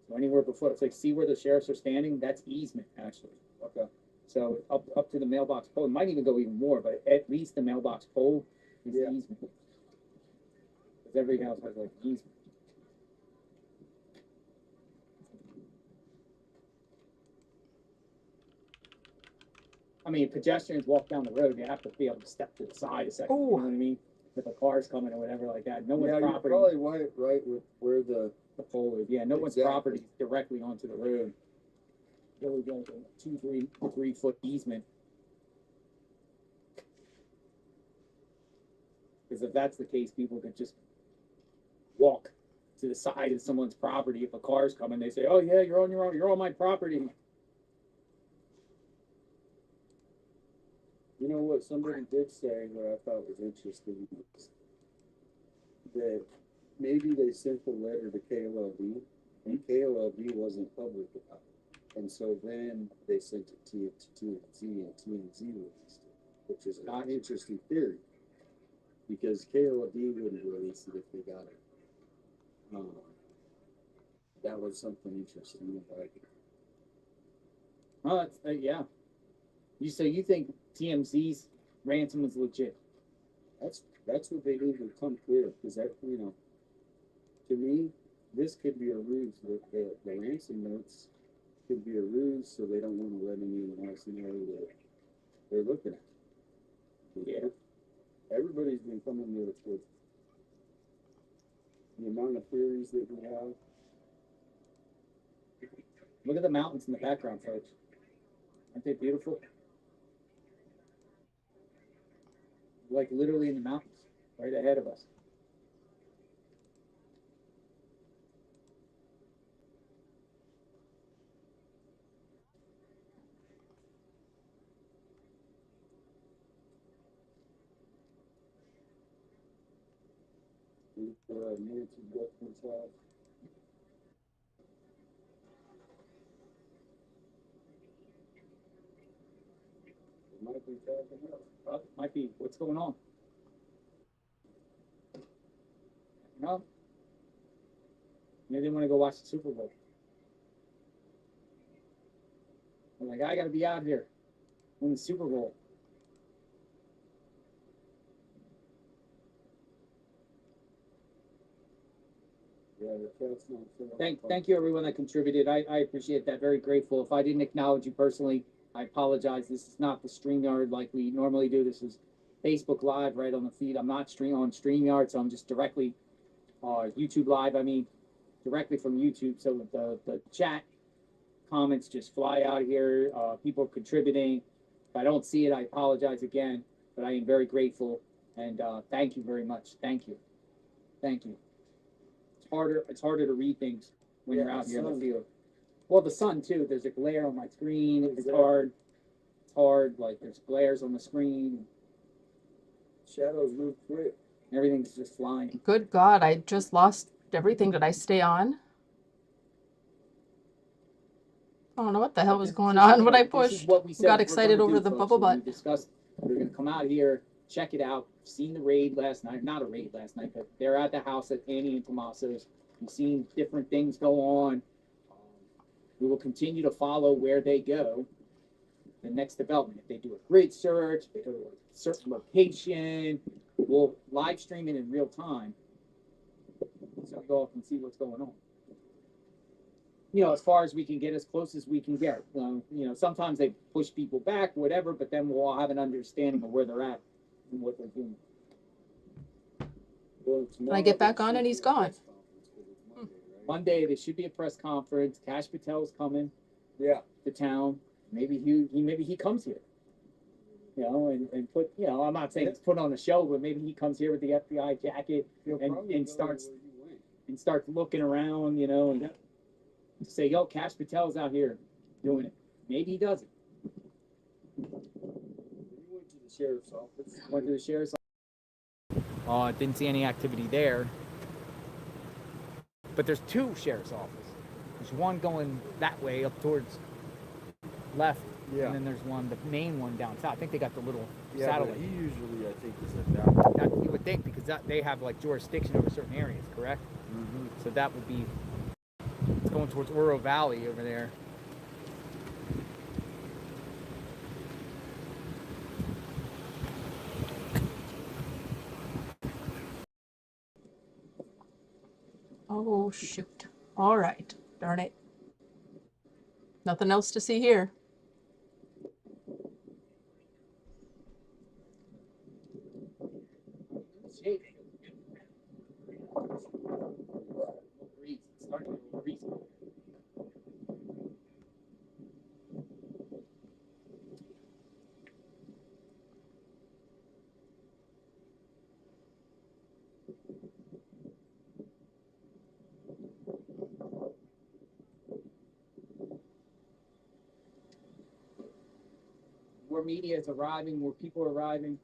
So anywhere before, it's like, see where the sheriffs are standing? That's easement, actually. Okay. So up to the mailbox pole. It might even go even more, but at least the mailbox pole is easement. Because every house has like easement. I mean, pedestrians walk down the road, they have to be able to step to the side a second. You know what I mean? If a car's coming or whatever like that. No one's property. You're probably right with where the pole is. Yeah, no one's property directly onto the road. Really got a 3 foot easement. Because if that's the case, people could just walk to the side of someone's property. If a car's coming, they say, "Oh yeah, you're on your own. You're on my property." You know what somebody did say, what I thought was interesting, was that maybe they sent the letter to KLLB, and KLLB wasn't public about it. And so then they sent it to TMZ, and TMZ released it, which is an interesting theory, because KLLB wouldn't release it if they got it. That was something interesting about it. Oh, that's, yeah. You think TMZ's ransom is legit? That's what they need to come clear, because that, to me, this could be a ruse. The ransom notes could be a ruse, so they don't want to let anyone else know that they're looking at it. Yeah. Everybody's been coming with the amount of theories that we have. Look at the mountains in the background, folks. Aren't they beautiful? Like literally in the mountains. right ahead of us. Nancy Guthrie's house. It might be tapping up. Might be. What's going on? No. Maybe they want to go watch the Super Bowl. I'm like, I gotta be out here in the Super Bowl. Yeah, the cat's not set up. Thank you everyone that contributed. I appreciate that. Very grateful. If I didn't acknowledge you personally, I apologize. This is not the StreamYard like we normally do. This is Facebook Live right on the feed. I'm not on StreamYard, so I'm just directly YouTube Live. I mean, directly from YouTube. So the chat comments just fly out here. People contributing. If I don't see it, I apologize again. But I am very grateful and thank you very much. Thank you. Thank you. It's harder to read things when you're out here in the field. Well, the sun too. There's a glare on my screen. It's hard. It's hard. Like there's glares on the screen. Shadows move quick. Everything's just flying. Good God, I just lost everything. Did I stay on? I don't know what the hell was going on when I pushed. Got excited over the bubble butt. We discussed we're gonna come out here, check it out. Seen the raid last night. Not a raid last night, but they're at the house at Annie and Tomaso's. We've seen different things go on. We will continue to follow where they go. The next development. If they do a grid search, if they go to a certain location, we'll live stream it in real time. So you all can see what's going on. You know, as far as we can get, as close as we can get. You know, sometimes they push people back, whatever, but then we'll all have an understanding of where they're at and what they're doing. And I get back on and he's gone. Monday, there should be a press conference. Kash Patel's coming. Yeah. To town. Maybe he comes here. You know, and put, you know, I'm not saying he's put on a show, but maybe he comes here with the FBI jacket and starts looking around, you know, and say, yo, Kash Patel's out here doing it. Maybe he doesn't. He went to the sheriff's office. Went to the sheriff's office. Didn't see any activity there. But there's two sheriff's offices. There's one going that way up towards left, and then there's one, the main one down south. I think they got the little satellite. But he usually, I think, is at that. You would think, because they have like jurisdiction over certain areas, correct? Mm-hmm. So that would be, it's going towards Oro Valley over there. Oh, shoot. All right. Darn it. Nothing else to see here. More media is arriving, more people are arriving.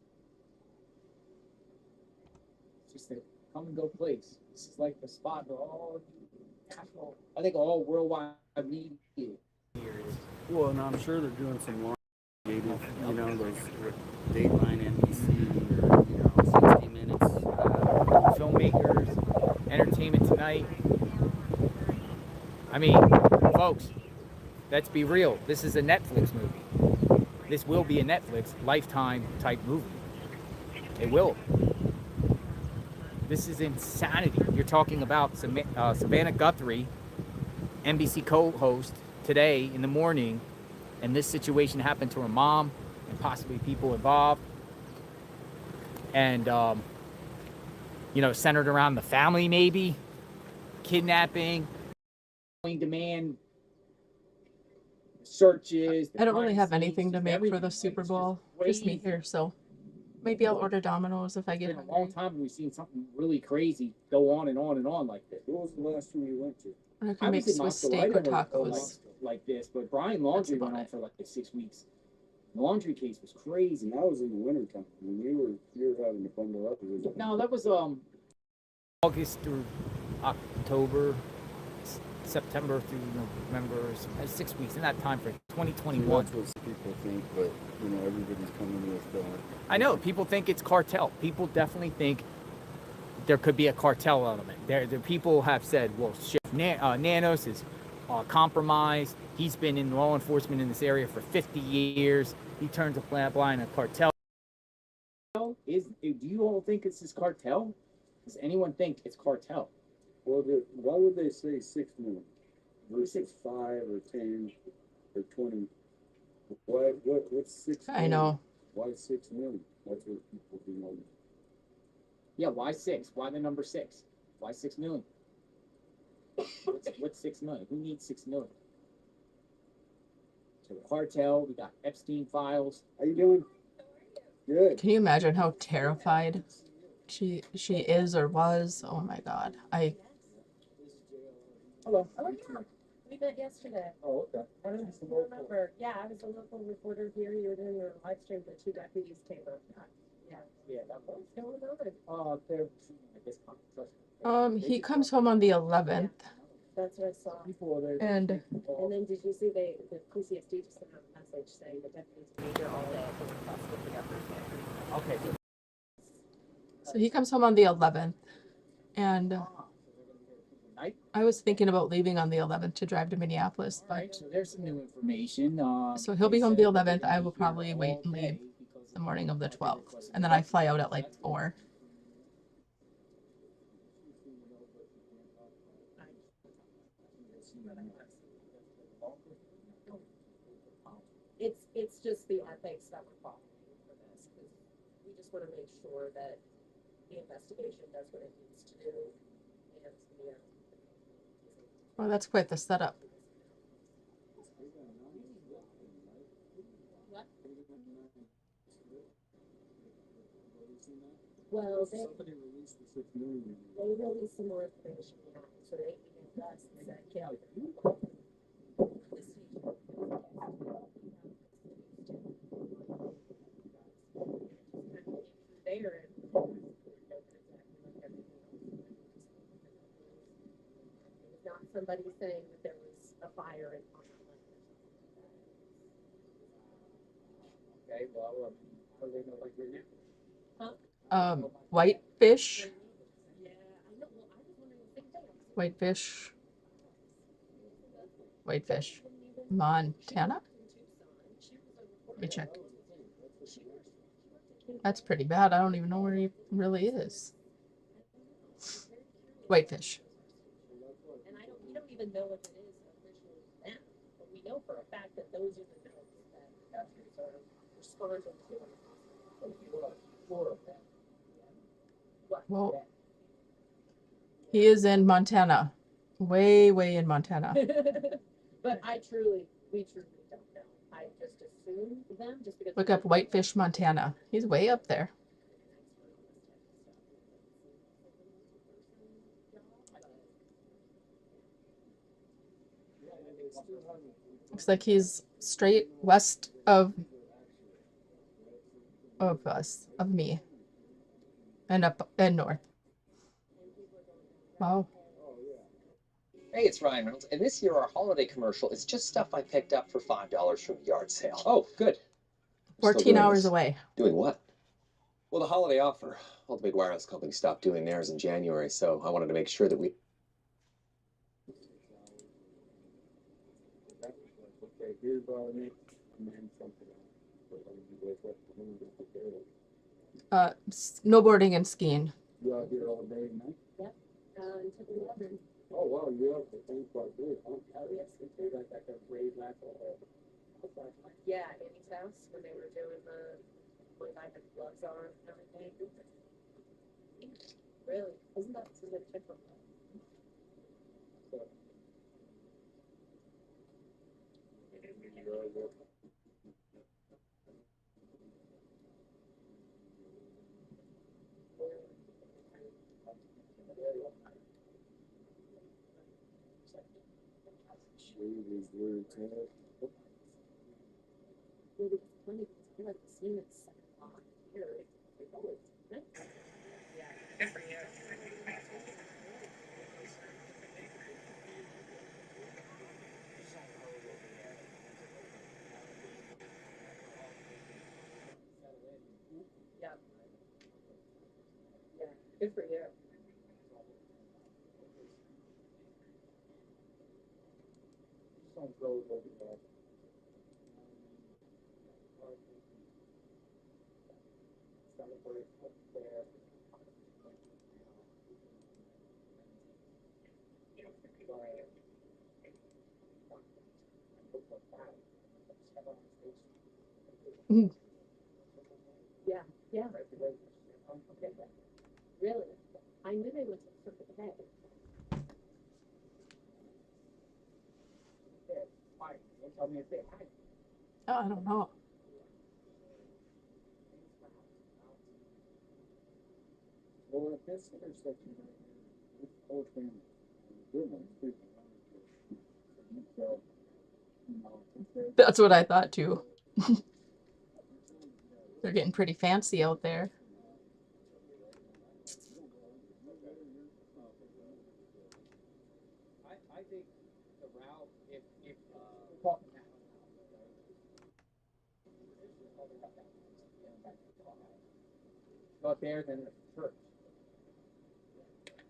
It's just a come and go place. This is like the spot for all national, I think all worldwide media here is. Well, and I'm sure they're doing some long, you know, those Dateline NBC or, you know, 60 Minutes. Filmmakers, Entertainment Tonight. I mean, folks, let's be real. This is a Netflix movie. This will be a Netflix Lifetime type movie. It will. This is insanity. You're talking about Savannah Guthrie, NBC co-host, today in the morning, and this situation happened to her mom and possibly people involved. And, you know, centered around the family maybe, kidnapping, demand, searches. I don't really have anything to make for the Super Bowl. Just me here, so. Maybe I'll order Domino's if I It's get been a long hungry. time we've seen something really crazy go on and on and on like this. What was the last one you went to? Or I I can make was in Swiss Moscow. I steak or never went tacos. like this, but Brian Laundry about went on it. for like 6 weeks. The laundry case was crazy. And that was in the winter time. When you were having to bundle up. It was No, that was August through October, September through November, 6 weeks in that time frame. 2021. That's what people think, but you know everybody's coming with. I know people think it's cartel. People definitely think there could be a cartel element. The people have said, well, Chef Nanos is compromised. He's been in law enforcement in this area for 50 years. He turns a blind a cartel. Do you all think it's this cartel? Does anyone think it's cartel? Well, why would they say 6 million versus 5 or 10 or 20? What's 6 million? I know. Why 6 million? That's what people do know. Yeah, why 6? Why the number 6? Why 6 million? What's 6 million? Who needs 6 million? So the cartel, we got Epstein files. How you doing? Good. Can you imagine how terrified she is or was? Oh my God. Hello. Oh, yeah. We met yesterday. Oh, okay. I don't remember. Yeah, I was a local reporter here. You were doing your live stream. The 2 deputies came up. Yeah. Yeah, that was. What's going on? They're, I guess, he comes home on the 11th. That's what I saw. And And then did you see the PCSD just sent out a message saying the deputies will be here all day for the cost of the effort. Okay. so he comes home on the 11th. And I was thinking about leaving on the 11th to drive to Minneapolis, All right, but so there's some new information. so he'll be home the 11th. I will probably wait and leave the morning of the 12th. And then I fly out at like 4. It's just the ethics that we're following for this. 'Cause we just want to make sure that the investigation does what it needs to do. And yeah. Well, that's quite the setup. Well, they Somebody released the 6 million. released some more information. Yeah. So they emailed us and said, Kelly, there and it's not somebody saying that there was a fire in Okay, well, how do they know like you're new? Whitefish. Yeah, I know. Well, I was wondering the same thing. Whitefish. Whitefish. Montana? Let me check. That's pretty bad. I don't even know where he really is. Whitefish. And we don't even know if it is officially them, but we know for a fact that those are the notes that investors are responding to. Well, he is in Montana. Way, way in Montana. But we truly don't know. I just assume them just because. Look up Whitefish, Montana. He's way up there. Looks like he's straight west of us, of me, and up and north. Wow. Hey, it's Ryan Reynolds, and this year our holiday commercial is just stuff I picked up for $5 from the yard sale. Oh, good. 14 hours away. Doing what? Well, the holiday offer. All the big wireless companies stopped doing theirs in January, so I wanted to make sure that we... Okay, here's Nick, and then something else. Snowboarding and skiing. You out here all day and night? Yep. Until 11. Oh, wow, you have the thing quite good, huh? Oh, yes, we do. Like that raid last Yeah, at Annie's house when they were doing when I had gloves on and everything. Really? Isn't that so different? Shade is where it's at. Well, it's funny because I feel like the scene is set on here. It's always nice. Yeah, good for you. Yeah. Yeah, good for you. Mhm. Yeah, yeah. Okay. Really? I knew they went to Circuit Bay. Tell me if they had. Oh, I don't know. Well, if this intersection right here, this whole thing, good one, too. So, you know, That's what I thought too. They're getting pretty fancy out there. I think the route, if we're talking now, go up there, then the church.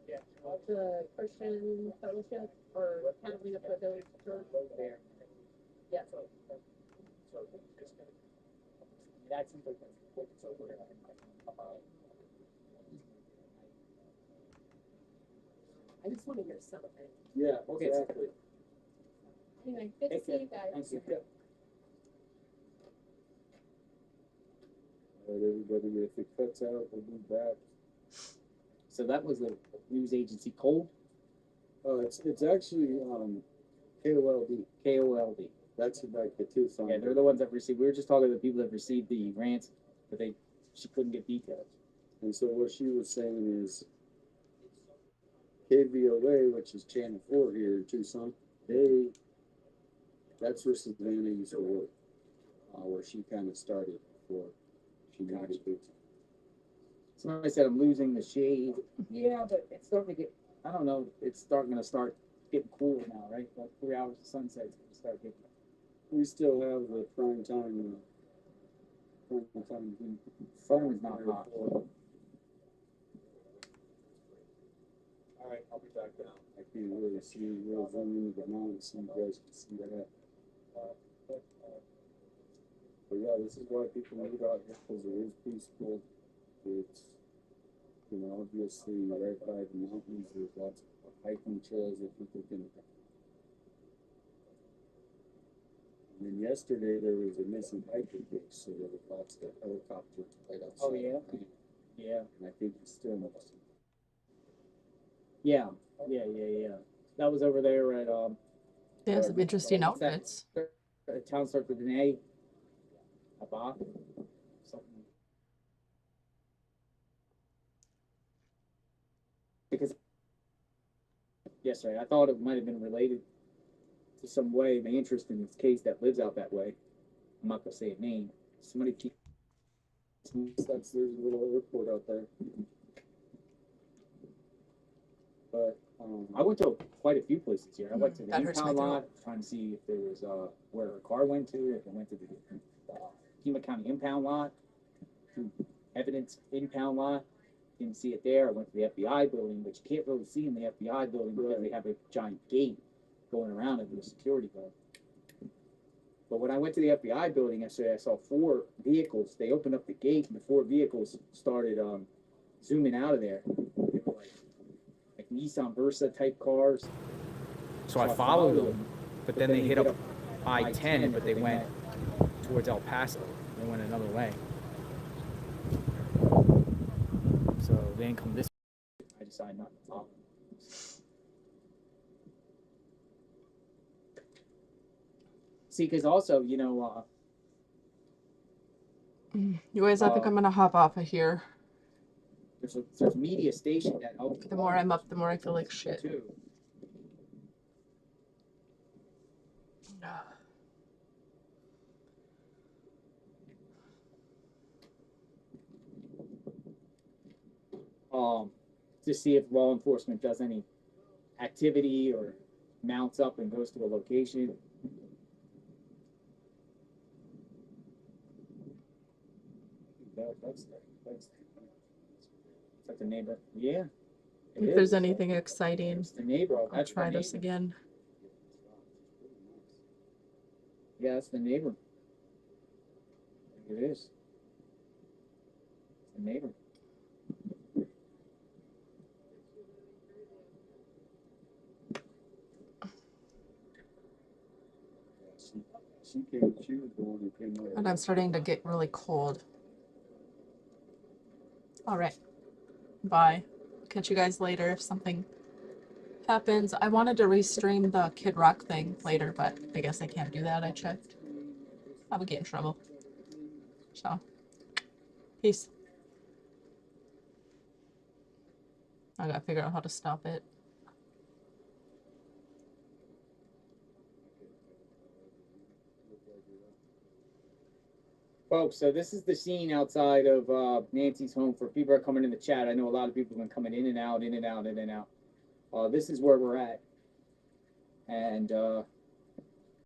Yeah. The Christian Fellowship or Academy of Foothills Church. There. Yeah. That seems like it's over there. I just want to hear some of it. yeah, Okay. exactly. Anyway, good to see you guys. Thank you. All right, everybody, if it cuts out, we'll be back. So that was the news agency Cole, It's actually, KOLD. KOLD. That's like the Tucson. Yeah, they're the ones that received. We were just talking to the people that received the grants, but she couldn't get details. And so what she was saying is KVOA, which is Channel 4 here in Tucson, that's where Savannah used to work, where she kind of started before she got to Tucson. Somebody said I'm losing the shade. Yeah, but it's starting to get, I don't know, it's going to start getting cool now, right? Like 3 hours of sunset, it's going to start getting. We still have the prime time heat. Phone's not hot. All right, I'll be back now. I can't really see real zoom into the mountain so you guys can see that. But yeah, this is why people move out here, because it is peaceful. It's, you know, obviously right by the mountains, there's lots of hiking trails that people can. And then yesterday there was a missing hiker case, so there were lots of helicopters right outside. Oh, yeah? Yeah. And I think it's still missing. Yeah. That was over there at, They have some interesting what's that? outfits. Town starts with an A. Abba. Something. Because yesterday I thought it might have been related to some way the interest in this case that lives out that way. I'm not gonna say a name. Somebody keep. There's a little airport out there. But I went to quite a few places here. I went to the That hurts my impound throat. lot, trying to see if there was where a car went to. If it went to the Pima County impound lot, evidence impound lot. Didn't see it there. I went to the FBI building, which you can't really see in the FBI building because they have a giant gate going around it with a security guard. But when I went to the FBI building yesterday, I saw 4 vehicles. They opened up the gate, and the 4 vehicles started zooming out of there. They were like Nissan Versa type cars. So I followed them, but then they hit up I-10, but they went towards El Paso. They went another way. So they didn't come this way. I decided not to follow them. See, because also, you know, You guys, I think I'm gonna hop off of here. there's a media station that helps. The more I'm up, the more I feel like shit. Too. To see if law enforcement does any activity or mounts up and goes to a location. That's the neighbor. Yeah. If there's anything exciting, It's the neighbor. I'll That's try the this neighbor. again. Yeah, that's the neighbor. It is. It's the neighbor. She was the one who came over. And I'm starting to get really cold. All right. Bye. Catch you guys later if something happens. I wanted to restream the Kid Rock thing later, but I guess I can't do that. I checked. I would get in trouble. So, peace. I gotta figure out how to stop it. Folks, so this is the scene outside of Nancy's home for people who are coming in the chat. I know a lot of people have been coming in and out, in and out, in and out. This is where we're at. And